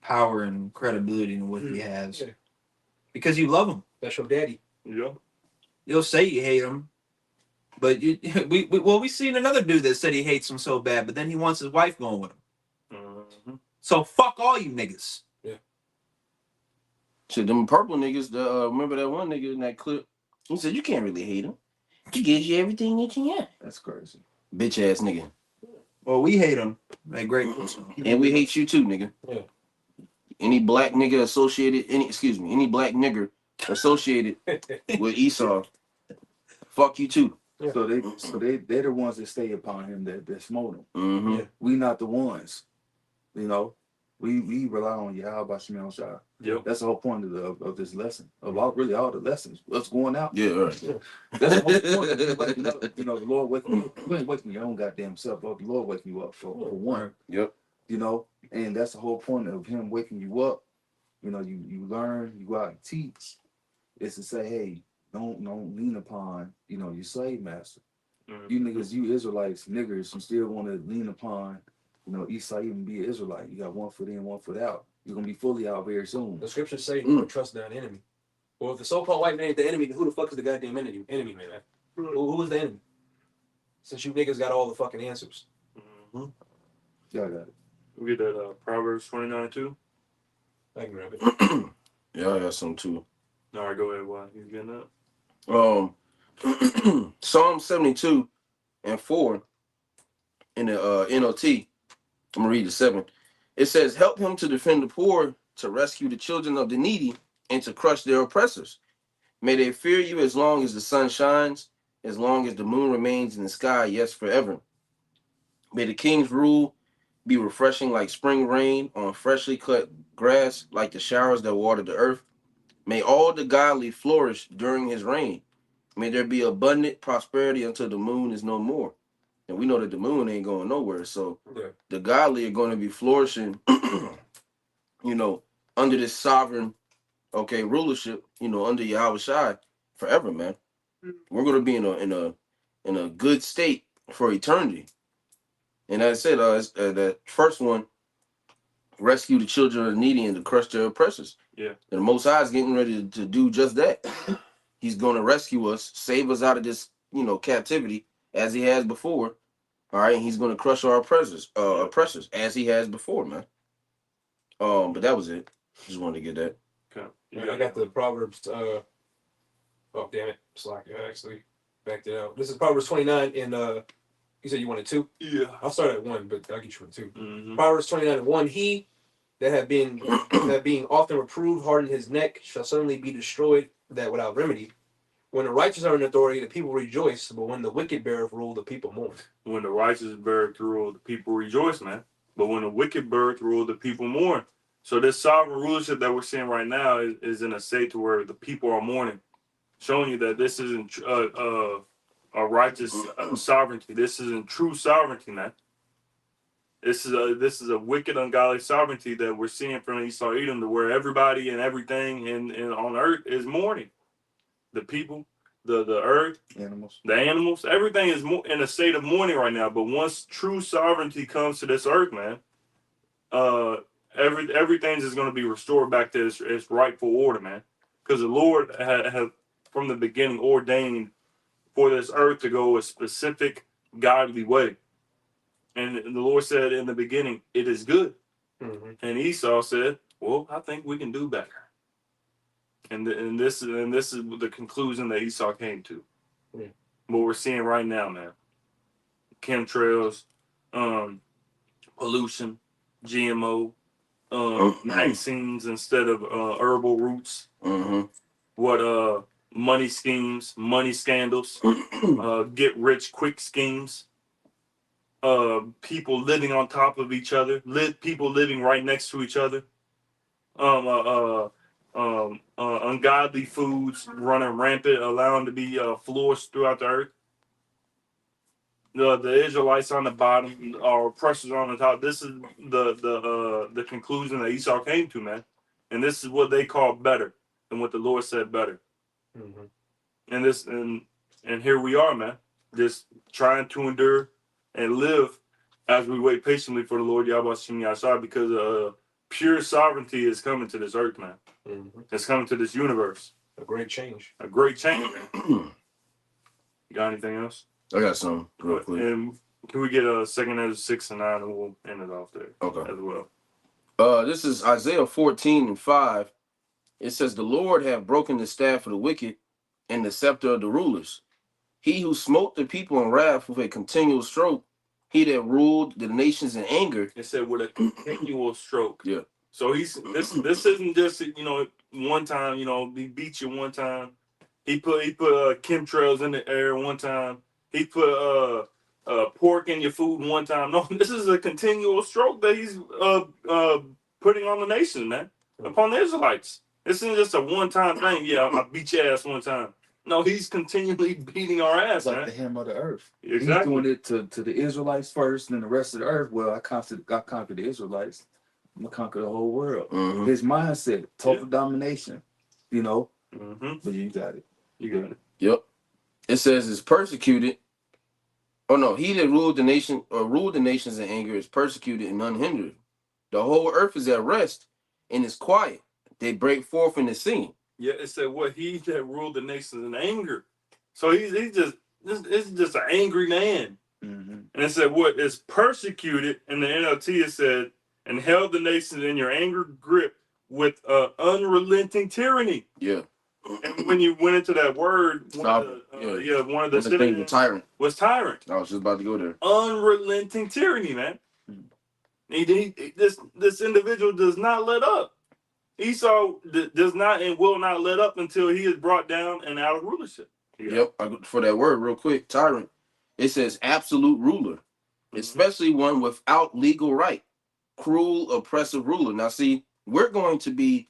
power and credibility than what he has? Yeah. Because you love him. That's your daddy. Yeah. You'll say you hate him, but we seen another dude that said he hates him so bad, but then he wants his wife going with him. Mm-hmm. So fuck all you niggas. Shit, them purple niggas, remember that one nigga in that clip? He said, you can't really hate him. He gives you everything that you want. That's crazy. Bitch ass nigga. Well, we hate him. Like great. And we hate you too, nigga. Yeah. Any black nigga associated, any black nigger associated with Esau, fuck you too. Yeah. So they're the ones that stay upon him, that smote him. Mm-hmm. Yeah. We not the ones. We rely on Yahweh Shemel Shah. Yep. That's the whole point of this lesson. Of all the lessons. What's going out? Yeah, all right. That's the whole point. The Lord waking you up. You ain't waking your own goddamn self up. The Lord waking you up for one. Yep. And that's the whole point of him waking you up. You learn, you go out and teach. It's to say, hey, don't lean upon, your slave master. Mm-hmm. You niggas, you Israelites, niggers, you still want to lean upon, Esau even be an Israelite. You got one foot in, one foot out. You're going to be fully out very soon. The scriptures say you don't trust thine enemy. Well, if the so-called white man ain't the enemy, then who the fuck is the goddamn enemy, man? Who is the enemy? Since you niggas got all the fucking answers. Mm-hmm. Yeah, I got it. We get that Proverbs 29:2. I can grab it. Yeah, I got some too. All right, go ahead. Why you getting that? Psalm 72 and 4 in the NOT. I'm gonna read the 7. It says, help him to defend the poor, to rescue the children of the needy, and to crush their oppressors. May they fear you as long as the sun shines, as long as the moon remains in the sky, yes, forever. May the king's rule be refreshing like spring rain on freshly cut grass, like the showers that water the earth. May all the godly flourish during his reign. May there be abundant prosperity until the moon is no more. And we know that the moon ain't going nowhere. So the godly are going to be flourishing, under this sovereign okay, rulership, under Yahweh Shai forever, man. We're gonna be in a good state for eternity. And as I said, that first one, rescue the children of the needy and to crush their oppressors. Yeah. And the Most High is getting ready to do just that. He's going to rescue us, save us out of this, captivity as he has before. All right, and he's going to crush our oppressors as he has before, man. But that was it. Just wanted to get that. Okay. I got the Proverbs. Oh damn it, Slack. I actually backed it out. This is Proverbs 29, and you said you wanted 2. Yeah. I'll start at 1, but I'll get you 2. Mm-hmm. Proverbs 29 and 1. He that being often reproved, hardened his neck, shall suddenly be destroyed, that without remedy. When the righteous are in authority, the people rejoice, but when the wicked beareth rule, the people mourn. When the righteous beareth rule, the people rejoice, man. But when the wicked beareth rule, the people mourn. So this sovereign rulership that we're seeing right now is in a state to where the people are mourning, showing you that this isn't a righteous sovereignty. This isn't true sovereignty, man. This is a wicked, ungodly sovereignty that we're seeing from Esau Edom, to where everybody and everything in on earth is mourning. The people, the earth, Animals. the animals, everything is in a state of mourning right now. But once true sovereignty comes to this earth, man, everything's is going to be restored back to its rightful order, man. Because the Lord had from the beginning ordained for this earth to go a specific godly way. And the Lord said in the beginning, it is good. Mm-hmm. And Esau said, well, I think we can do better. And this is the conclusion that Esau came to. Yeah. What we're seeing right now, man. Chemtrails, pollution, GMO, vaccines instead of herbal roots. Mm-hmm. What money schemes, money scandals, get rich quick schemes. People living on top of each other, people living right next to each other. Ungodly foods running rampant, allowing to be flourished throughout the earth. The Israelites on the bottom, our oppressors on the top. This is the conclusion that Esau came to, man. And this is what they call better than what the Lord said better. Mm-hmm. And here we are, man, just trying to endure and live as we wait patiently for the Lord Yahweh Shem Yahshua, because pure sovereignty is coming to this earth, man. Mm-hmm. It's coming to this universe. A great change. A great change, man. You got anything else? I got some real quick. And can we get a 2 Ezra 6 and 9, and we'll end it off there Okay. as well. This is Isaiah 14 and 5. It says, the Lord have broken the staff of the wicked and the scepter of the rulers. He who smote the people in wrath with a continual stroke, he that ruled the nations in anger. It said with a continual stroke. Yeah. So this isn't just, one time, he beat you one time. He put chemtrails in the air one time. He put pork in your food one time. No, this is a continual stroke that he's putting on the nation, man, upon the Israelites. This isn't just a one-time thing. Yeah, I beat your ass one time. No, he's continually beating our ass, It's like man. the hammer of the earth. Exactly. He's doing it to the Israelites first, and then the rest of the earth. Well, I conquered the Israelites. I'm gonna conquer the whole world. Mm-hmm. His mindset, total domination. Mm-hmm. But you got it. You got it. Yep. It says is persecuted. Oh no, he that ruled the nation or ruled the nations in anger is persecuted and unhindered. The whole earth is at rest and is quiet. They break forth in the singing. Yeah, it said what he that ruled the nations in anger. So he's just an angry man. Mm-hmm. And it said what is persecuted in the NLT. It said and held the nations in your anger grip with unrelenting tyranny. Yeah. And when you went into that word, one of the The thing with tyrant. was tyrant. I was just about to go there. Unrelenting tyranny, man. This individual does not let up. Esau does not and will not let up until he is brought down and out of rulership. Yep. For that word, real quick, tyrant. It says absolute ruler, especially one without legal right, cruel, oppressive ruler. Now, see, we're going to be,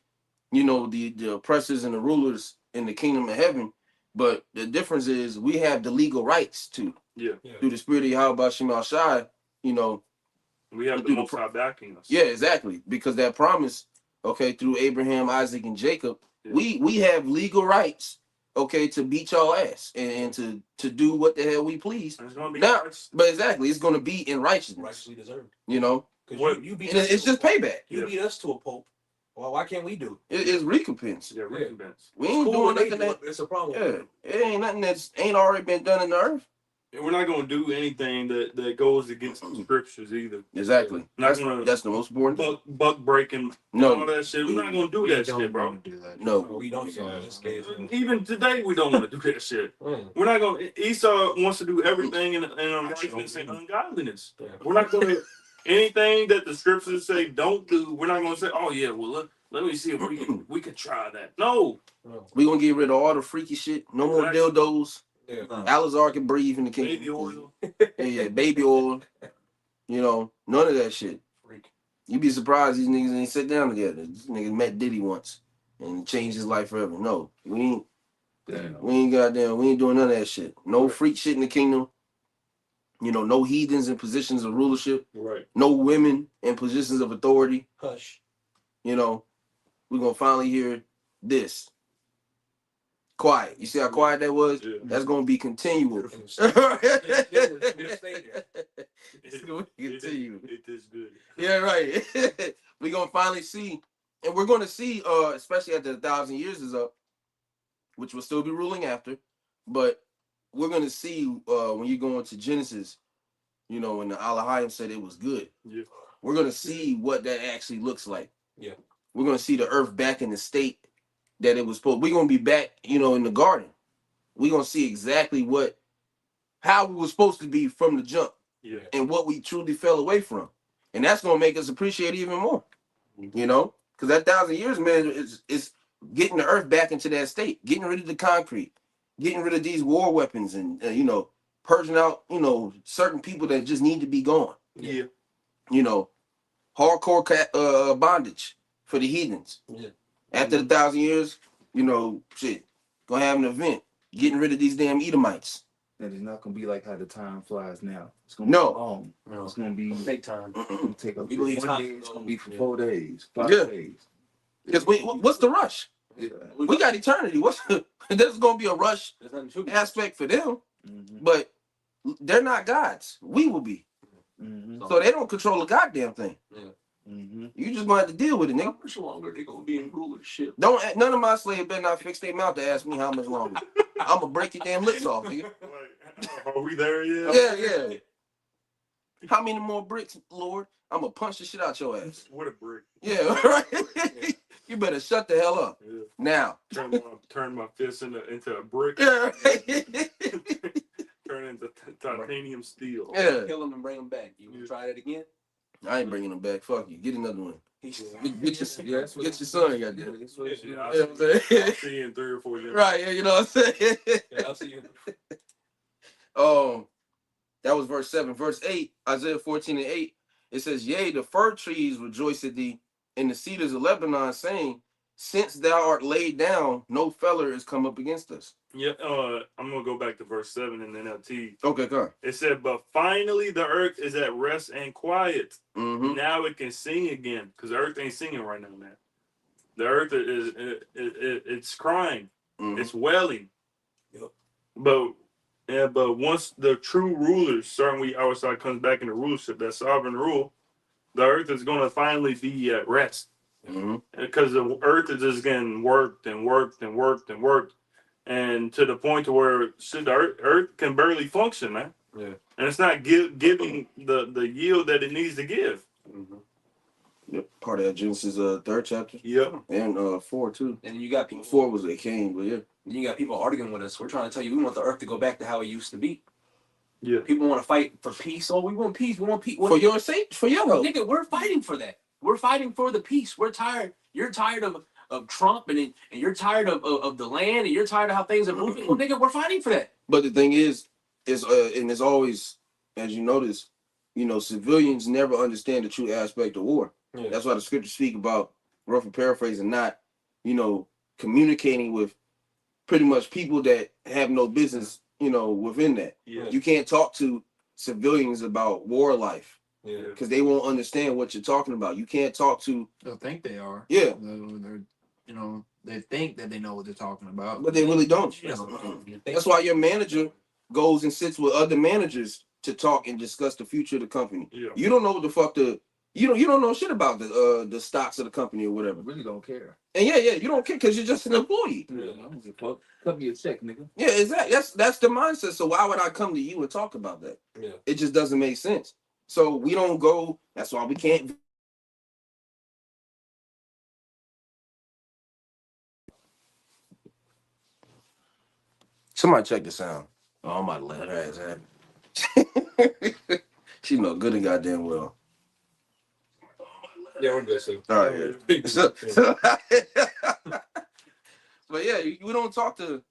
the oppressors and the rulers in the kingdom of heaven, but the difference is we have the legal rights to. Yeah. Through the spirit of Yahweh Shem Shai, we have the Most High backing us. Yeah, exactly, because that promise okay, through Abraham, Isaac, and Jacob, Yeah. we have legal rights, okay, to beat y'all ass and to do what the hell we please. And it's gonna be Now, nice. but exactly, it's gonna be in righteousness, Rightfully deserved. you know. Because What- you beat And us it's to a just pope. payback. You Yeah. beat us to a pope. Well, why can't we do it? It's recompense. Yeah, recompense. We It's ain't cool doing when they nothing do that. it, but it's a problem. Yeah, it ain't nothing that's ain't already been done in the earth. And we're not gonna do anything that goes against the scriptures either. Exactly. Not That's gonna that's the most important thing. buck breaking and all No, that shit. We're not gonna do We that don't shit, bro. wanna do that. no. We don't do it. This case. Even today, we don't want to do that shit. Mm. We're not gonna. Esau wants to do everything in unrighteousness and ungodliness. Yeah. We're not gonna anything that the scriptures say don't do. We're not gonna say, oh yeah, well let me see if we can try that. No, No. We gonna get rid of all the freaky shit. No more Exactly. dildos. Yeah. Alizar can breathe in the kingdom. baby oil. Yeah, baby oil. You know, none of that shit. Freak. You be surprised these niggas ain't sit down together. This nigga met Diddy once and changed his life forever. No, we ain't doing none of that shit. No freak shit in the kingdom. You know, no heathens in positions of rulership. Right. No women in positions of authority. Hush. You know, we're gonna finally hear this. Quiet. You see how quiet that was? Yeah. That's gonna be continual. Beautiful. It's It, gonna be continual. it is good. Yeah, right. We're gonna finally see, and we're gonna see, especially after 1,000 years is up, which will still be ruling after, but we're gonna see when you go into Genesis, you know, when the Elohim said it was good. Yeah. We're gonna see what that actually looks like. Yeah. We're gonna see the earth back in the state that it was supposed. We're gonna be back, you know, in the garden. We're gonna see exactly how we were supposed to be from the jump Yeah. and what we truly fell away from. And that's gonna make us appreciate it even more. You know? Because that 1,000 years, man, is getting the earth back into that state, getting rid of the concrete, getting rid of these war weapons and you know, purging out, you know, certain people that just need to be gone. Yeah. You know, hardcore bondage for the heathens. Yeah. After the 1,000 years, you know, shit, gonna have an event, getting rid of these damn Edomites. And it's not gonna be like how the time flies now. It's gonna No. be long. No. It's gonna be Take time. it'll take a We believe 1 time day. It's goes, gonna be for yeah. 4 days, 5 Yeah. days. Because what's the rush? Yeah. We got eternity. There's gonna be a rush There's nothing to it. aspect for them, Mm-hmm. but they're not gods. We will be. Mm-hmm. So they don't control a goddamn thing. Mm-hmm. You just gonna have to deal with it, How nigga. much longer they gonna be in rulership? None of my slaves better not fix their mouth to ask me how much longer. I'm gonna break your damn lips off, nigga. Like, are we there yet? Yeah. How many more bricks, Lord? I'm gonna punch the shit out your ass. What a brick. Yeah, right. You better shut the hell up Yeah. now. Turn my fist into a brick. Yeah, right. Turn into titanium steel. Yeah. Kill them and bring them back. You wanna try that again? I ain't bringing them back. Fuck you. Get another one. He's Get your son. Goddamn. That's what it Yeah, is. I'll You know what I'm saying? I'll see you in 3 or 4 years. Right. Yeah. You know what I'm saying? Yeah, I'll see you. That was verse 7. Verse 8, Isaiah 14:8. It says, "Yea, the fir trees rejoice at thee, and the cedars of Lebanon, saying, Since thou art laid down, no feller is come up against us." Yeah, I'm gonna go back to verse 7 in the NLT. Okay, come. It said, "But finally the earth is at rest and quiet. Mm-hmm. Now it can sing again, because the earth ain't singing right now, man. The earth it's crying, Mm-hmm. it's wailing. Yep. But once the true rulers, certainly our side comes back into rulership, that sovereign rule, the earth is gonna finally be at rest, Mm-hmm. because the earth is just getting worked and worked and worked and worked, and to the point to where the earth can barely function, man. Yeah. And it's not giving the yield that it needs to give. Mm-hmm. Yep. Part of that Genesis 3rd chapter. Yep. And 4 too. And then you got people. 4 was a Cain, but yeah. You got people arguing with us. We're trying to tell you we want the earth to go back to how it used to be. Yeah. People want to fight for peace. Oh, we want peace. We want peace. For your sake, for your help. Nigga, we're fighting for that. We're fighting for the peace. We're tired. You're tired of Trump and you're tired of the land and you're tired of how things are moving. Well, nigga, we're fighting for that. But the thing is and it's always, as you notice, you know, civilians never understand the true aspect of war. Yeah. That's why the scriptures speak about, roughly paraphrasing, not, you know, communicating with pretty much people that have no business, you know, within that. Yeah. You can't talk to civilians about war life. Yeah. because they won't understand what you're talking about. You can't talk to They'll think they are. Yeah. They're, you know, they think that they know what they're talking about. but they really don't. You know, That's why your manager goes and sits with other managers to talk and discuss the future of the company. Yeah. You don't know what the fuck you don't know shit about the stocks of the company or I whatever. really don't care. And yeah, you don't care because you're just an employee. Yeah, I don't give a fuck. Cut me a check, nigga. Yeah, exactly. That's the mindset. So why would I come to you and talk about that? Yeah. It just doesn't make sense. So we don't go. That's why we can't. Somebody check the sound. Oh, I might let her ass have it. She know good and goddamn well. Yeah, we're good, so. All right. Yeah. But yeah, we don't talk to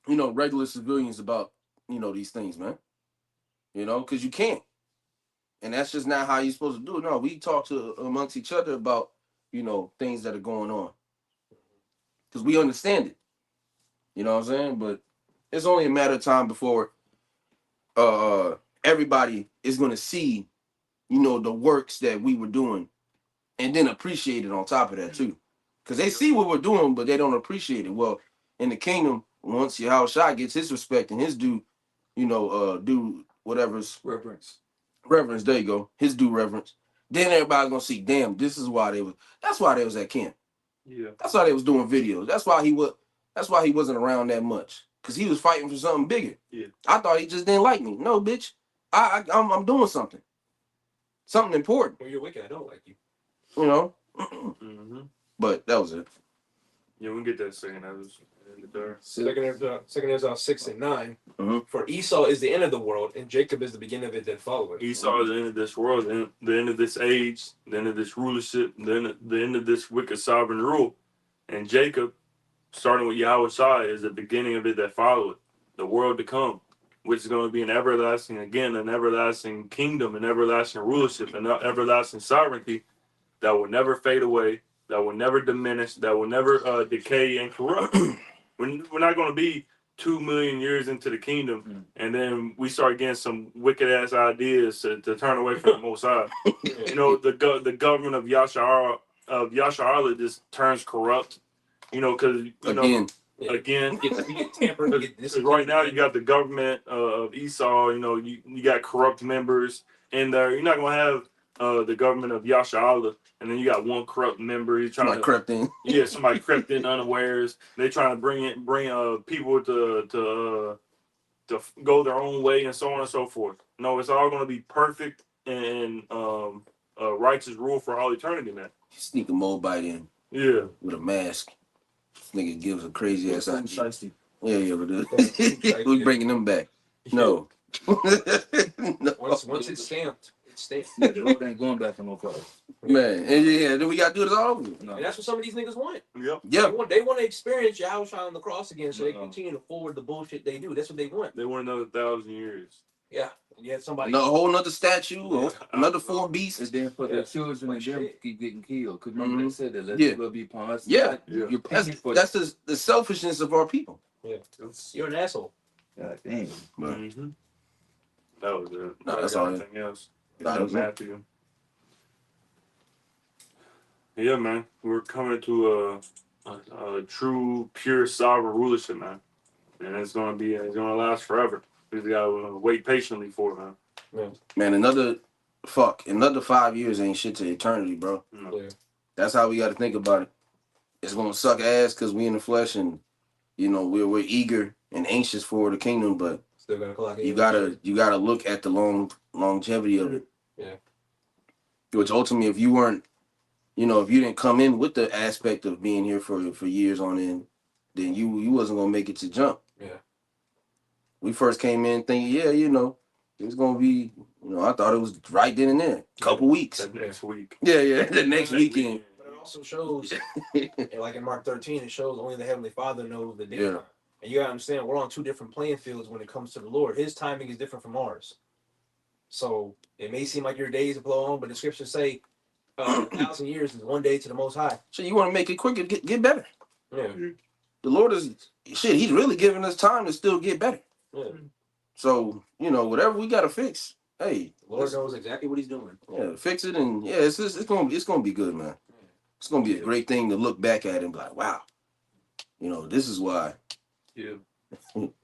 regular civilians about these things, man. Because you can't, and that's just not how you're supposed to do it. No, we talk to amongst each other about things that are going on because we understand it. You know what I'm saying? But it's only a matter of time before everybody is going to see the works that we were doing and then appreciate it on top of that too. Because they see what we're doing, but they don't appreciate it. Well, in the kingdom, once Yahushua gets his respect and his due, due whatever's Reverence. reverence, there you go, his due reverence, then everybody's gonna see, damn, that's why they was at camp. Yeah. That's why they was doing videos. That's why he wasn't around that much. Because he was fighting for something bigger. Yeah. I thought he just didn't like me. No, bitch. I'm doing something. Something important. When you're wicked, I don't like you. Mm-hmm. But that was it. Yeah, we can get that second. That was in the dark. Second Ezra 6 and 9. Mhm. For Esau is the end of the world, and Jacob is the beginning of it that follow it. Esau is the end of this world, the end of this age, the end of this rulership, the end of this wicked sovereign rule. And Jacob, starting with Yahushua, is the beginning of it that follow it, the world to come, which is going to be an everlasting kingdom, an everlasting rulership, an everlasting sovereignty that will never fade away, that will never diminish, that will never decay and corrupt. We're not going to be 2 million years into the kingdom, and then we start getting some wicked ass ideas to turn away from the Most High. The government of Yasharala just turns corrupt. Because again, we get tampered. right now you got the government of Esau. You got corrupt members in there. You're not gonna have the government of Yasharala, and then you got one corrupt member. He's trying Somebody crept in. Yeah, somebody crept in unawares. They're trying to bring people to go their own way and so on and so forth. No, it's all going to be perfect and righteous rule for all eternity, man. Sneak a Moabite in Yeah. with a mask. This nigga gives a crazy ass idea. Shiesty. Yeah, but we bringing them back. No. No. Once it's stamped, it's stamped. Yeah, the road ain't going back to no place. Man, and then we gotta do this all over. No. And that's what some of these niggas want. Yep. Yeah. They want to experience Yahushua on the cross again, so they No. continue to forward the bullshit they do. That's what they want. They want another 1,000 years. Yeah. And you had somebody. A whole nother statue, Yeah. another 4 beasts. And then for Yeah. their children and them keep getting killed. Because remember they said that let Yeah. the blood be upon us. Yeah. Yeah. You're paying That's for the selfishness of our people. You're an asshole. God damn. But Mm-hmm. That was it. No, that's all. Everything else. That was it. Matthew. Yeah, man. We're coming to a true, pure, sovereign rulership, man. And it's gonna last forever. We just gotta wait patiently for it, man. man, another 5 years ain't shit to eternity, bro. No. Yeah. That's how we gotta think about it. It's gonna suck ass because we in the flesh and we're eager and anxious for the kingdom, but Still got to clock in. you gotta look at the longevity of it. Yeah. Which ultimately, if you weren't, if you didn't come in with the aspect of being here for years on end, then you wasn't gonna make it to jump. Yeah. We first came in thinking, it was gonna be, I thought it was right then and there, couple weeks. That next week. Yeah, the next weekend. But it also shows, like in Mark 13, it shows only the Heavenly Father knows the day. Yeah. And you gotta understand, we're on two different playing fields when it comes to the Lord. His timing is different from ours. So it may seem like your days have blown on, but the scriptures say 1,000 years is one day to the Most High. So you want to make it quicker, get better. Yeah. The Lord is He's really giving us time to still get better. Yeah. So whatever we gotta fix, hey, The Lord knows exactly what He's doing. yeah, fix it, and yeah, it's gonna be good, man. It's gonna be a great thing to look back at and be like, wow, you know, this is why. Yeah.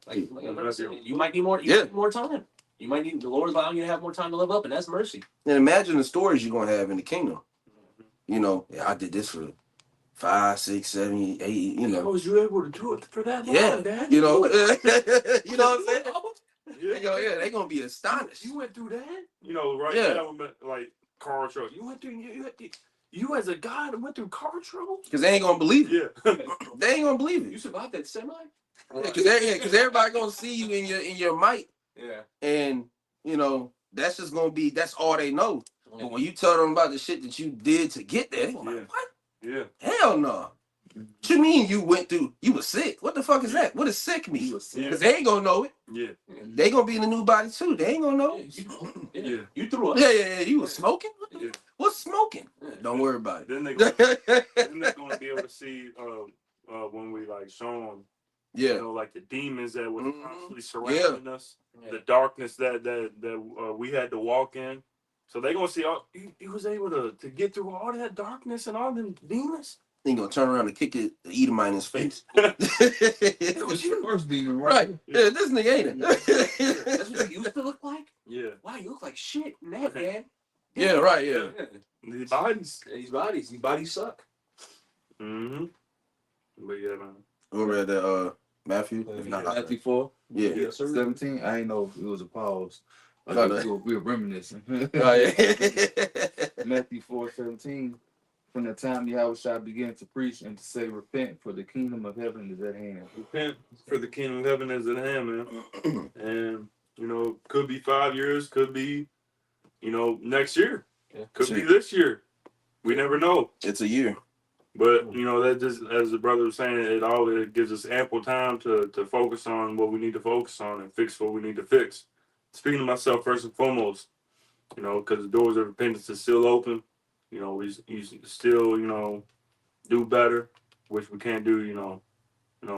Like I said, you might need more. You might need more time. You might need the Lord allowing you to have more time to live up, and that's mercy. And imagine the stories you're gonna have in the kingdom. You know, yeah, I did this for 5, 6, 7, 8. You know, How was you able to do it for that long, yeah, Dad? you know, you know what I'm saying? Yeah. They gonna be astonished. You went through that? You know, right Yeah. now, like car trouble. You went through you as a guy that went through car trouble? Because they ain't gonna believe it. Yeah. They ain't gonna believe You it. survived that semi. Because everybody gonna see you in your might, Yeah. and you know that's just gonna be that's all they know. But when you tell them about the shit that you did to get there, they gonna be like, what? Yeah. Hell no. What you mean you went through? You were sick. What the fuck is that? What does sick mean? Because they ain't gonna know it. Yeah. They gonna be in the new body too. They ain't gonna know. Yeah. You threw up. Yeah. You was smoking. Yeah. What's smoking? Don't worry about it. Then they're gonna be able to see when we like show them, you Yeah. know, like the demons that were Mhm. constantly surrounding us, the darkness that we had to walk in. So they gonna see he was able to get through all that darkness and all them demons. Then gonna turn around and kick it, the Edomite in his face. It was your first demon, right? Right. Yeah, this nigga ain't That's it. what you used to look like. Yeah. Wow, you look like shit in that, man. Yeah, right, yeah. These bodies. These bodies suck. Mm-hmm. But yeah, man. Over at the Matthew. If not, Matthew 4, yeah. Yes, sir. 17. I ain't know if it was a pause. I No, thought no. we were reminiscing. Oh, yeah. Matthew 4:17. From the time Yahweh began to preach and to say, repent, for the kingdom of heaven is at hand. Repent, for the kingdom of heaven is at hand, man. And you know, could be 5 years, could be, you know, next year, could be this year. We never know. It's a year. But you know, that just as the brother was saying, it gives us ample time to focus on what we need to focus on and fix what we need to fix. Speaking to myself first and foremost, you know, because the doors of repentance is still open. You know, we still, you know, do better, which we can't do. You know,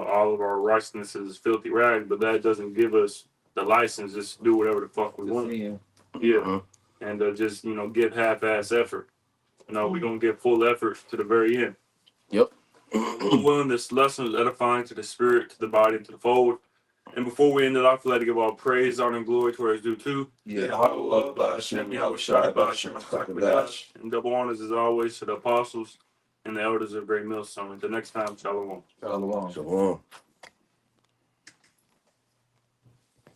all of our righteousness is filthy rags, but that doesn't give us the license just to do whatever the fuck we want. Yeah. Yeah, and just you know, give half-ass effort. You know, we're gonna give full effort to the very end. Yep. Willing, this lesson is edifying to the spirit, to the body, to the fold. And before we end it off, we'd like to give all praise, honor, and glory to where it's due to. Yeah. And double honors as always to the apostles and the elders of Great Millstone. Until next time, shalom. Shalom. Shalom.